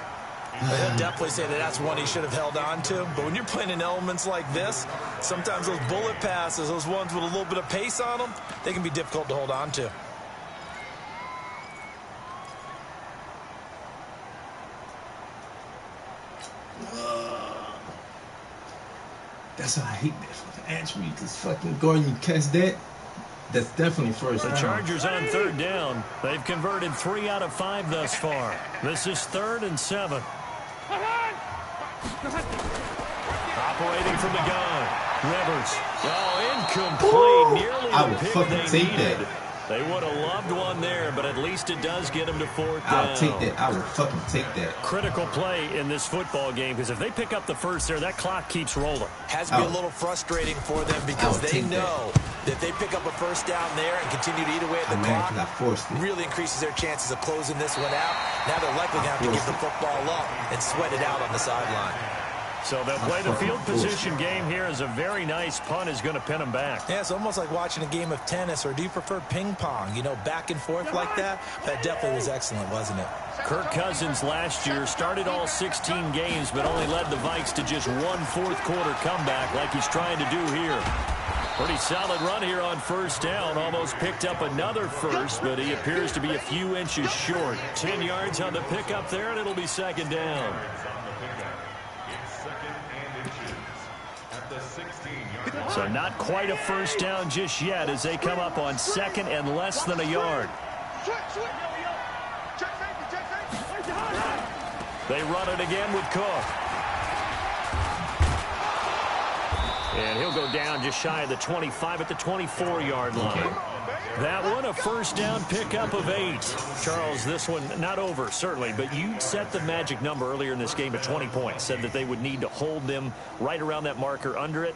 He'll definitely say that that's one he should have held on to. But when you're playing in elements like this, sometimes those bullet passes, those ones with a little bit of pace on them, they can be difficult to hold on to. That's why I hate that fucking attribute. Because fucking Gordon, you catch that, that's definitely 1st down. The Chargers on 3rd down. They've converted 3 out of 5 thus far. This is 3rd and 7. Operating from the gun. Rivers. Oh, incomplete. Nearly I the would pick fucking they take needed. that. They would have loved one there, but at least it does get them to fourth down. I'll take that. I will fucking take that. Critical play in this football game, because if they pick up the first there, that clock keeps rolling. Has to be a little frustrating for them because they know that if they pick up a first down there and continue to eat away at the clock, really increases their chances of closing this one out. Now they're likely going to have to give the football up and sweat it out on the sideline. So they'll play the field position game here as a very nice punt is going to pin them back. Yeah, it's almost like watching a game of tennis, or do you prefer ping pong? You know, back and forth like that? That definitely was excellent, wasn't it? Kirk Cousins last year started all 16 games, but only led the Vikes to just one fourth-quarter comeback like he's trying to do here. Pretty solid run here on first down. Almost picked up another first, but he appears to be a few inches short. 10 yards on the pickup there, and it'll be second down. So not quite a first down just yet as they come up on second and less than a yard. They run it again with Cook. And he'll go down just shy of the 25 at the 24-yard line. That one a first down pickup of 8. Charles, this one not over, certainly, but you set the magic number earlier in this game at 20 points. Said that they would need to hold them right around that marker under it.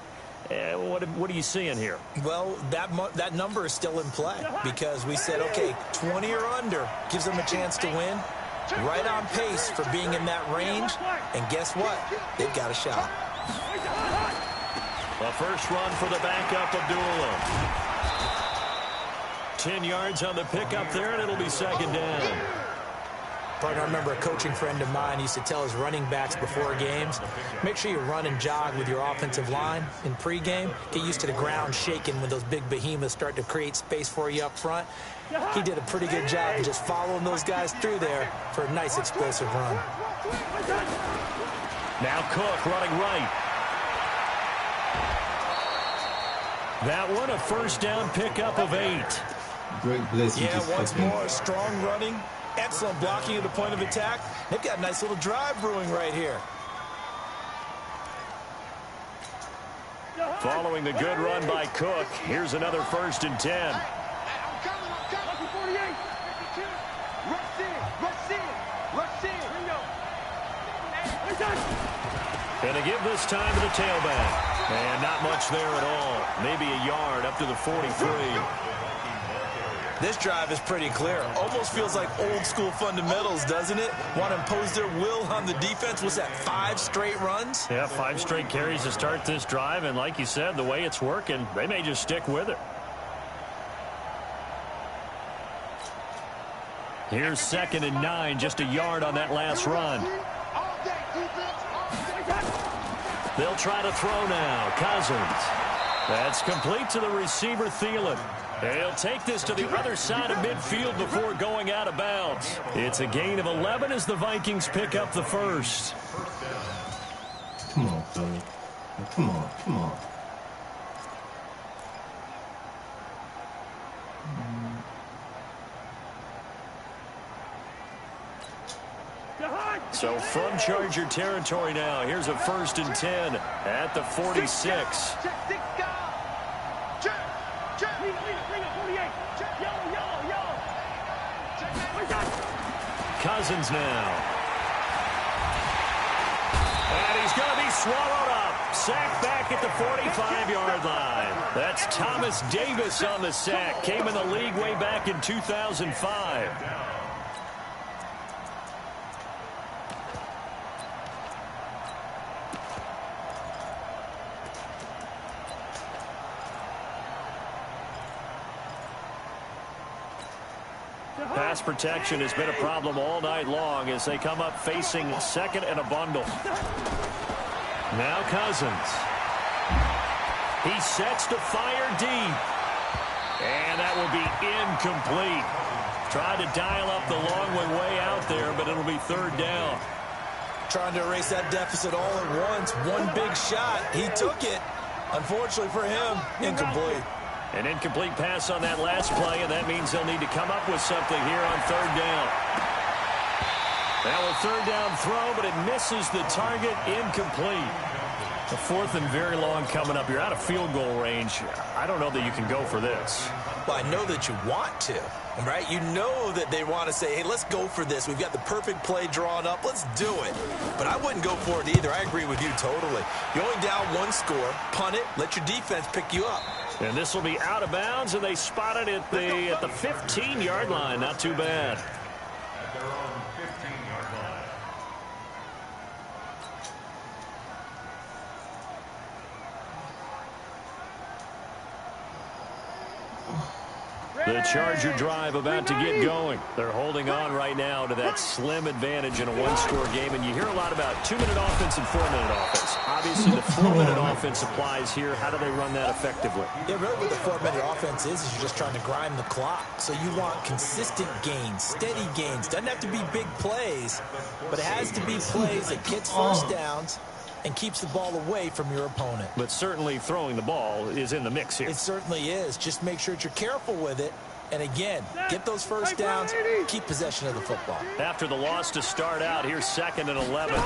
What are you seeing here? Well, that number is still in play because we said, okay, 20 or under gives them a chance to win. Right on pace for being in that range. And guess what? They've got a shot. The first run for the backup, Abdullah. 10 yards on the pickup there, and it'll be second down. Partner, I remember a coaching friend of mine used to tell his running backs before games, make sure you run and jog with your offensive line in pregame. Get used to the ground shaking when those big behemoths start to create space for you up front. He did a pretty good job of just following those guys through there for a nice explosive run. Now Cook running right. That one a first down pickup of 8. Great blitz. Yeah, once more, strong running. Excellent blocking at the point of attack. They've got a nice little drive brewing right here. Following the good run by Cook, here's another first and 10. Gonna give this time to the tailback. And not much there at all. Maybe a yard up to the 43. This drive is pretty clear. Almost feels like old school fundamentals, doesn't it? Want to impose their will on the defense. Was that 5 straight runs? Yeah, 5 straight carries to start this drive. And like you said, the way it's working, they may just stick with it. Here's second and 9, just a yard on that last run. They'll try to throw now. Cousins. That's complete to the receiver, Thielen. He'll take this to the other side of midfield before going out of bounds. It's a gain of 11 as the Vikings pick up the first. Come on, Philly. Come on, come on. So from Charger territory now, here's a first and 10 at the 46. Cousins now. And he's going to be swallowed up. Sacked back at the 45-yard line. That's Thomas Davis on the sack. Came in the league way back in 2005. Pass protection has been a problem all night long as they come up facing second and a bundle. Now Cousins. He sets to fire deep. And that will be incomplete. Tried to dial up the long way out there, but it'll be third down. Trying to erase that deficit all at once. One big shot. He took it. Unfortunately for him, incomplete. An incomplete pass on that last play, and that means they'll need to come up with something here on third down. Now a third down throw, but it misses the target, incomplete. The 4th and very long coming up. You're out of field goal range. I don't know that you can go for this. Well, I know that you want to, right? You know that they want to say, hey, let's go for this. We've got the perfect play drawn up. Let's do it. But I wouldn't go for it either. I agree with you totally. You're only down 1 score. Punt it. Let your defense pick you up. And this will be out of bounds, and they spot it at the 15-yard line. Not too bad. At their own 15-yard line. The Charger drive about to get going. They're holding on right now to that slim advantage in a 1-score game. And you hear a lot about 2-minute offense and 4-minute offense. Obviously, the 4-minute offense applies here. How do they run that effectively? Yeah, really what the 4-minute offense is you're just trying to grind the clock. So you want consistent gains, steady gains. Doesn't have to be big plays, but it has to be plays that gets first downs and keeps the ball away from your opponent. But certainly throwing the ball is in the mix here. It certainly is. Just make sure that you're careful with it. And again, get those first downs, keep possession of the football. After the loss to start out, here's 2nd and 11.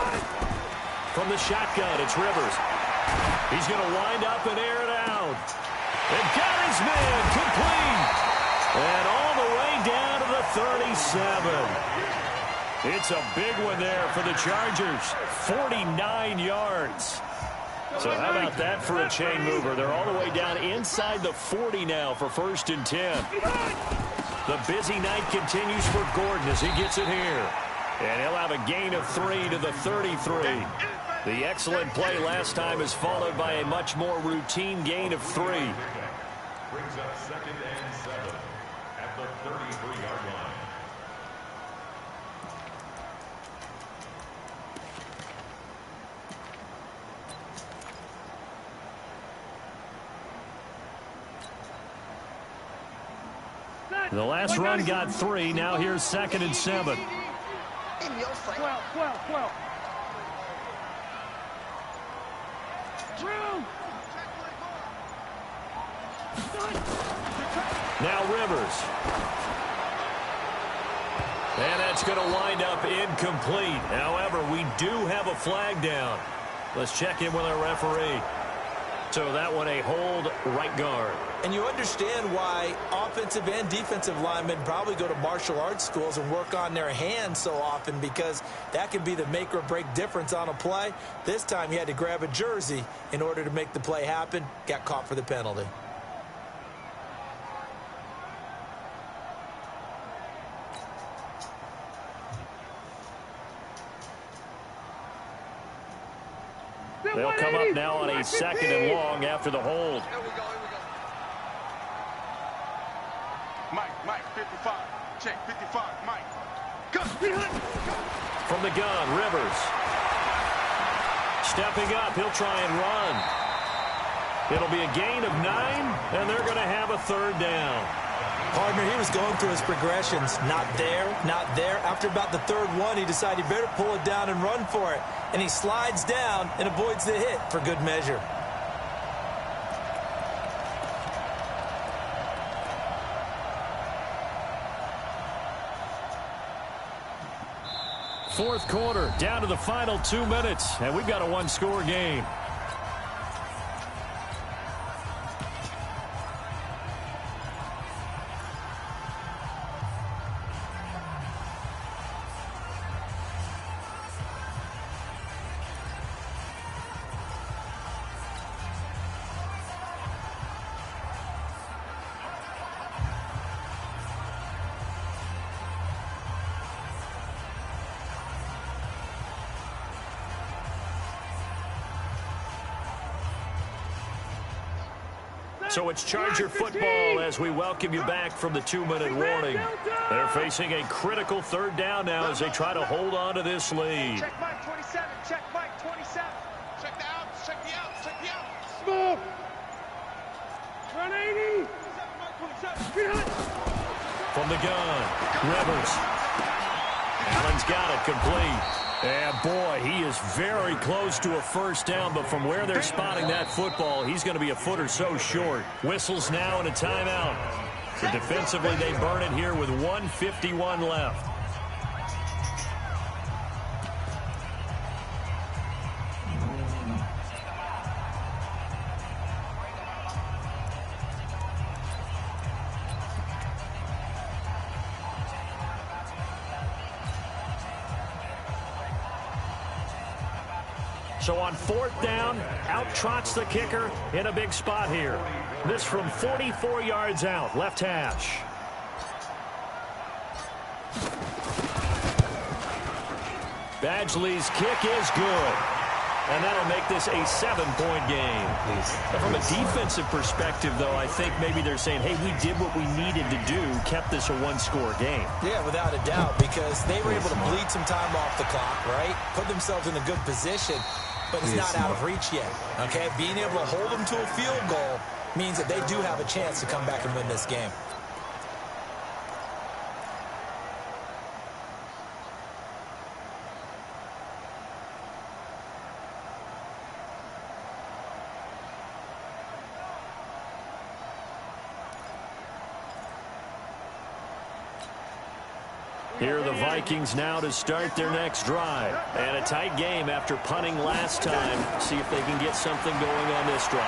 From the shotgun, it's Rivers. He's going to wind up and air it out. And got his man complete. And all the way down to the 37. It's a big one there for the Chargers. 49 yards. So how about that for a chain mover? They're all the way down inside the 40 now for 1st and 10. The busy night continues for Gordon as he gets it here. And he'll have a gain of 3 to the 33. The excellent play last time is followed by a much more routine gain of 3. Brings up 2nd and 7 at the 33-yard line. The last run got 3. Now here's 2nd and 7. 12. Now Rivers. And that's going to wind up incomplete. However, we do have a flag down. Let's check in with our referee. So that one a hold, right guard. And you understand why offensive and defensive linemen probably go to martial arts schools and work on their hands so often, because that can be the make or break difference on a play. This time he had to grab a jersey in order to make the play happen. Got caught for the penalty. They'll come up now on a 2nd and long after the hold. Here we go. Mike, 55. Check, 55, Mike. Go. From the gun, Rivers. Stepping up, he'll try and run. It'll be a gain of 9, and they're going to have a 3rd down. Partner, he was going through his progressions. Not there, not there. After about the 3rd one, he decided he better pull it down and run for it. And he slides down and avoids the hit for good measure. Fourth quarter, down to the final 2 minutes, and we've got a 1-score game. So it's Charger football as we welcome you back from the 2-minute warning. They're facing a critical 3rd down now as they try to hold on to this lead. Check Mike 27. Check Mike 27. Check the outs. Check the outs. Check the outs. Smoke. 180. From the gun, Rivers. Allen's got it complete. And boy, he is very close to a 1st down, but from where they're spotting that football, he's going to be a foot or so short. Whistles now and a timeout. So defensively, they burn it here with 1:51 left. So on 4th down, out trots the kicker in a big spot here. This from 44 yards out, left hash. Badgley's kick is good. And that'll make this a 7-point game. From a defensive perspective, though, I think maybe they're saying, hey, we did what we needed to do, kept this a one-score game. Yeah, without a doubt, because they were able to bleed some time off the clock, right? Put themselves in a good position, but it's not out of reach yet, okay? Being able to hold them to a field goal means that they do have a chance to come back and win this game. Here are the Vikings now to start their next drive. And a tight game after punting last time. See if they can get something going on this drive.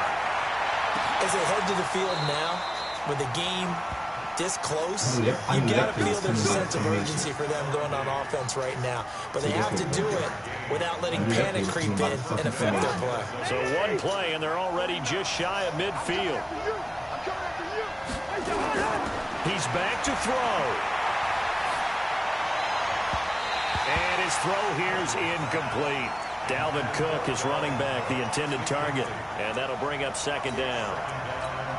As they head to the field now, with the game this close, you got to feel there's a sense of urgency for them going on offense right now. But they have to do it without letting panic creep in and affect their play. So one play, and they're already just shy of midfield. He's back to throw. And his throw here is incomplete. Dalvin Cook is running back, the intended target. And that'll bring up 2nd down.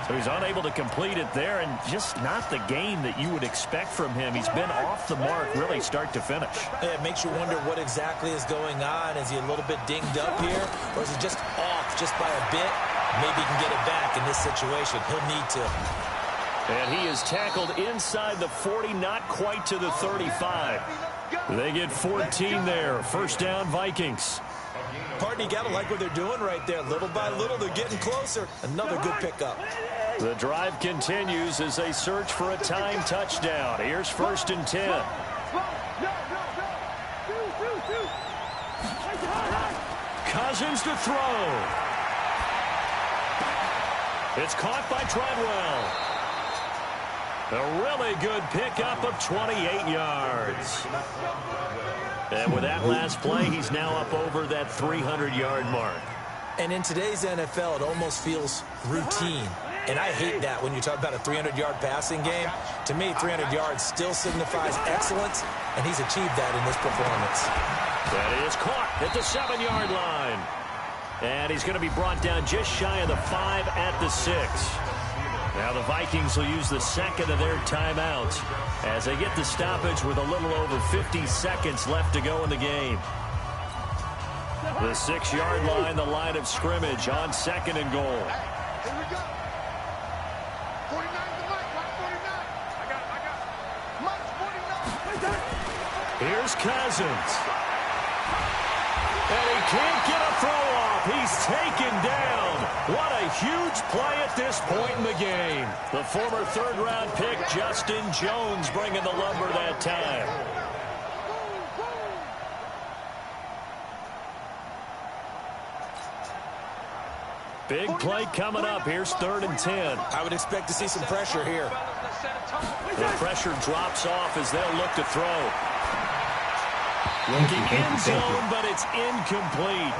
So he's unable to complete it there, and just not the game that you would expect from him. He's been off the mark really start to finish. Yeah, it makes you wonder what exactly is going on. Is he a little bit dinged up here, or is he just off just by a bit? Maybe he can get it back in this situation. He'll need to. And he is tackled inside the 40, not quite to the 35. They get 14 there. 1st down, Vikings. Pardon, you got to like what they're doing right there. Little by little, they're getting closer. Another good pickup. The drive continues as they search for a time touchdown. Here's 1st and 10. Cousins to throw. It's caught by Treadwell. A really good pickup of 28 yards. And with that last play, he's now up over that 300-yard mark. And in today's NFL, it almost feels routine. And I hate that when you talk about a 300-yard passing game. To me, 300 yards still signifies excellence, and he's achieved that in this performance. That is caught at the 7-yard line. And he's going to be brought down just shy of the 5 at the 6. Now the Vikings will use the 2nd of their timeouts as they get the stoppage with a little over 50 seconds left to go in the game. The 6-yard line, the line of scrimmage on 2nd and goal. Here we go. 49 to Mike. Mike 49. I got it. Mike 49. Here's Cousins. And he can't get a throw off. He's taken down. What a huge play at this point in the game. The former 3rd-round pick, Justin Jones, bringing the lumber that time. Big play coming up. Here's 3rd and 10. I would expect to see some pressure here. The pressure drops off as they'll look to throw. Looking end zone, but it's incomplete.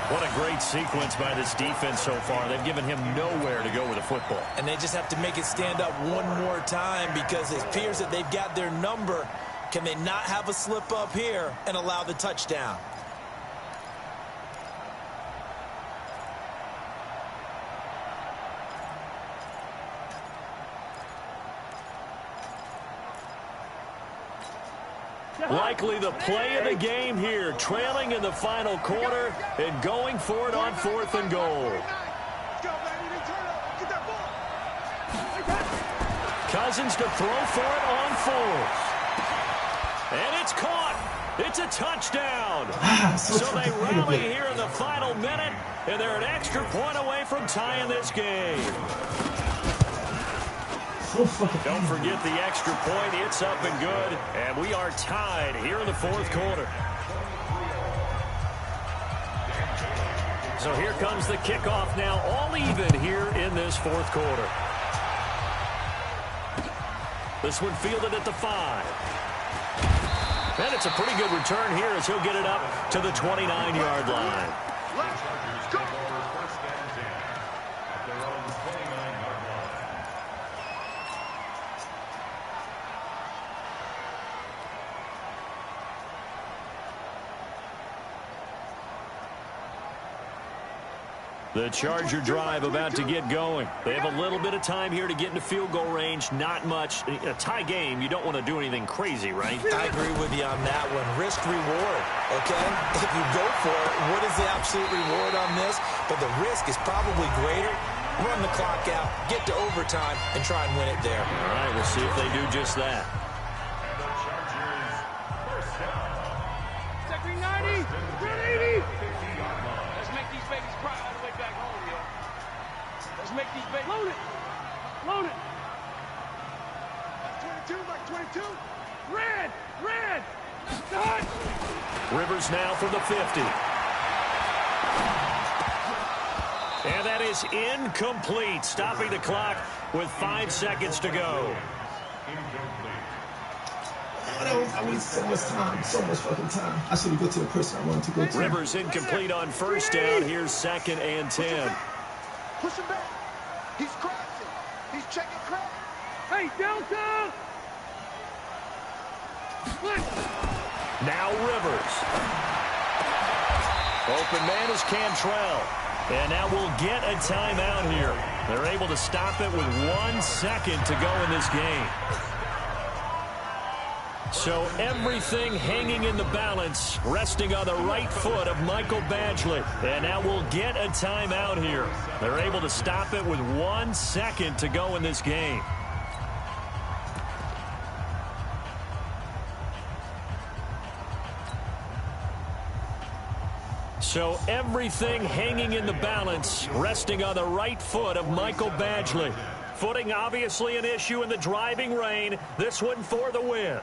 What a great sequence by this defense so far. They've given him nowhere to go with the football. And they just have to make it stand up one more time because it appears that they've got their number. Can they not have a slip up here and allow the touchdown? Likely the play of the game here, trailing in the final quarter and going for it on 4th and goal. Cousins to throw for it on 4th. And it's caught. It's a touchdown. So they rally here in the final minute, and they're an extra point away from tying this game. Don't forget the extra point. It's up and good. And we are tied here in the 4th quarter. So here comes the kickoff now, all even here in this 4th quarter. This one fielded at the 5. And it's a pretty good return here as he'll get it up to the 29-yard line. The Charger drive about to get going. They have a little bit of time here to get into field goal range. Not much. A tie game, you don't want to do anything crazy, right? I agree with you on that one. Risk reward, okay? If you go for it, what is the absolute reward on this? But the risk is probably greater. Run the clock out, get to overtime, and try and win it there. All right, we'll see if they do just that. And the Chargers first down. Second 90, 180. 50-yard line. Let's make these babies cry all the way back home, yo. Let's make these babies. Load it. Load it. 22, like 22. Red. Red. Done. Rivers now from the 50. And that is incomplete, stopping the clock with 5 seconds to go. Incomplete. I wasted so much time, so much fucking time. I should have go to the person I wanted to go to. Rivers incomplete on first down. Here's 2nd and 10. Push him back. He's crashing. He's checking crack. Hey, Delta! Now Rivers. Open man is Cantrell. And now we'll get a timeout here. They're able to stop it with 1 second to go in this game. So everything hanging in the balance, resting on the right foot of Michael Badgley. And now we'll get a timeout here. They're able to stop it with 1 second to go in this game. So everything hanging in the balance, resting on the right foot of Michael Badgley. Footing obviously an issue in the driving rain. This one for the win.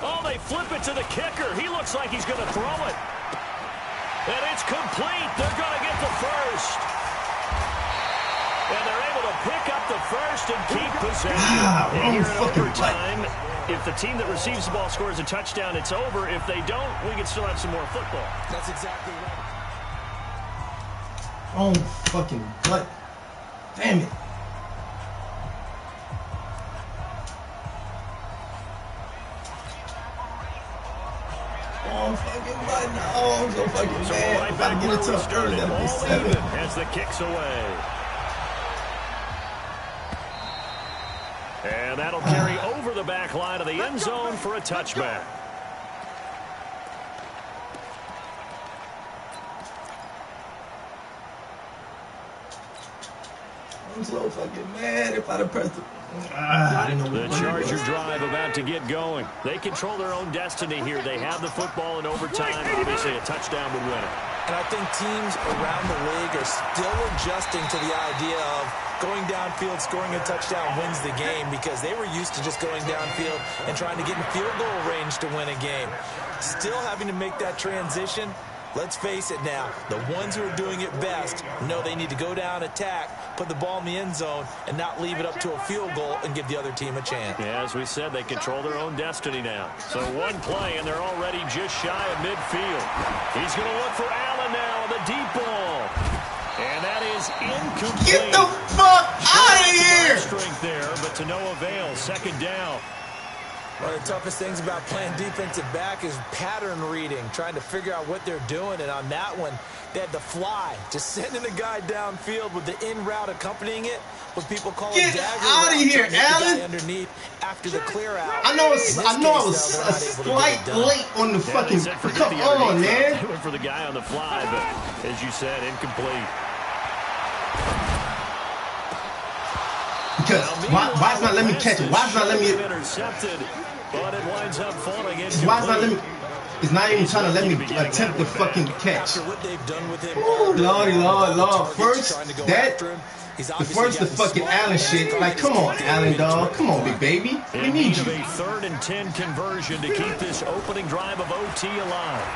Oh, they flip it to the kicker. He looks like he's going to throw it. And it's complete. They're going to get the first. And they're able to pick up the first and keep possession. And here in overtime, if the team that receives the ball scores a touchdown, it's over. If they don't, we can still have some more football. That's exactly right. Oh, fucking butt. Damn it. Oh, fucking butt. Oh, I'm so fucking So mad. right If I back get where it we tough started, early, that'll be all 7. even as the kick's away. And that'll carry over the back line of the end zone for a touchback. I'm so fucking mad if I'd have pressed it. I didn't know what The it Charger was. drive about to get going. They control their own destiny here. They have the football in overtime. Obviously, a touchdown would win it. And I think teams around the league are still adjusting to the idea of going downfield, scoring a touchdown wins the game, because they were used to just going downfield and trying to get in field goal range to win a game. Still having to make that transition. Let's face it now, the ones who are doing it best know they need to go down, attack, put the ball in the end zone, and not leave it up to a field goal and give the other team a chance. Yeah, as we said, they control their own destiny now. So one play, and they're already just shy of midfield. He's going to look for Allen now on the deep ball. And that is incomplete. Get the fuck out of here! Strength there, but to no avail. 2nd down. One of the toughest things about playing defensive back is pattern reading, trying to figure out what they're doing. And on that one, they had the fly, just sending the guy downfield with the in route accompanying it. What people call Get a dagger out of route, here, trying to get the Allen. guy underneath after the clear out. I know I In this was case, a though, they're not able to slight get it done. late on the Yeah, fucking. they said forget Come the on, underneath route. man. They went for the guy on the fly, but as you said, incomplete. Because why is not letting me catch it? Why is not letting me? Intercepted, but it winds up falling in. Why is not letting me? It's not even trying to let me attempt the fucking catch. After what they've done with him, Ooh, Lordy, Lord. First, trying to go that. after him. He's The obviously first, the gotten fucking smarter. Allen shit. Like, come on, Allen, dog. Come on, big baby. We In need need of you. a 3rd and 10 conversion to keep this opening drive of OT alive.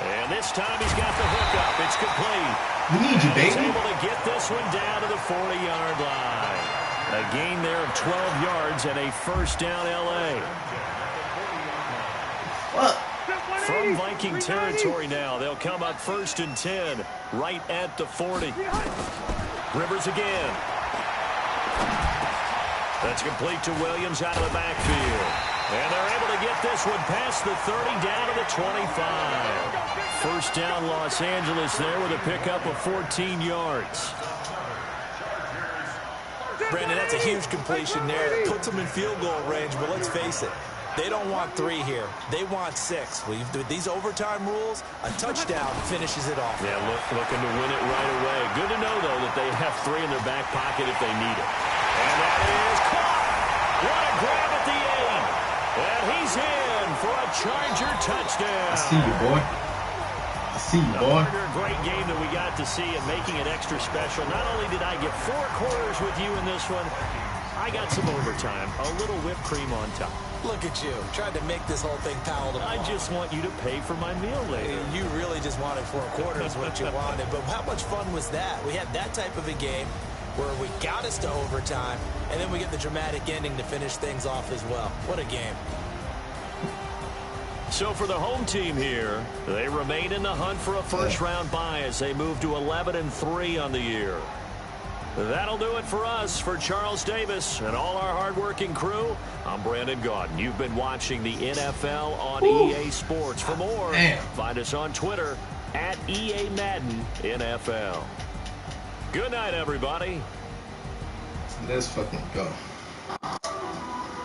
And this time he's got the hookup. It's complete. We need you, He's baby. able to get this one down to the 40-yard line. A gain there of 12 yards and a first down L.A. What? From Viking territory now. They'll come up 1st and 10 right at the 40. Rivers again. That's complete to Williams out of the backfield. And they're able to get this one past the 30 down to the 25. First down Los Angeles there with a pickup of 14 yards. Brandon, that's a huge completion there. It puts them in field goal range, but let's face it. They don't want 3 here. They want 6. With these overtime rules, a touchdown finishes it off. Yeah, looking to win it right away. Good to know, though, that they have 3 in their back pocket if they need it. And that is caught. What a grab at the 8. And he's in for a Charger touchdown. I see you, boy. I see you, boy. Another great game that we got to see and making it extra special. Not only did I get 4 quarters with you in this one, I got some overtime, a little whipped cream on top. Look at you, trying to make this whole thing palatable. I just want you to pay for my meal later. You really just wanted 4 quarters what you wanted, but how much fun was that? We had that type of a game where we got us to overtime, and then we get the dramatic ending to finish things off as well. What a game. So for the home team here, they remain in the hunt for a first-round bye as they move to 11-3 on the year. That'll do it for us. For Charles Davis and all our hardworking crew, I'm Brandon Gaudin. You've been watching the NFL on EA Sports. For more, find us on Twitter at EA Madden NFL. Good night, everybody. Let's fucking go.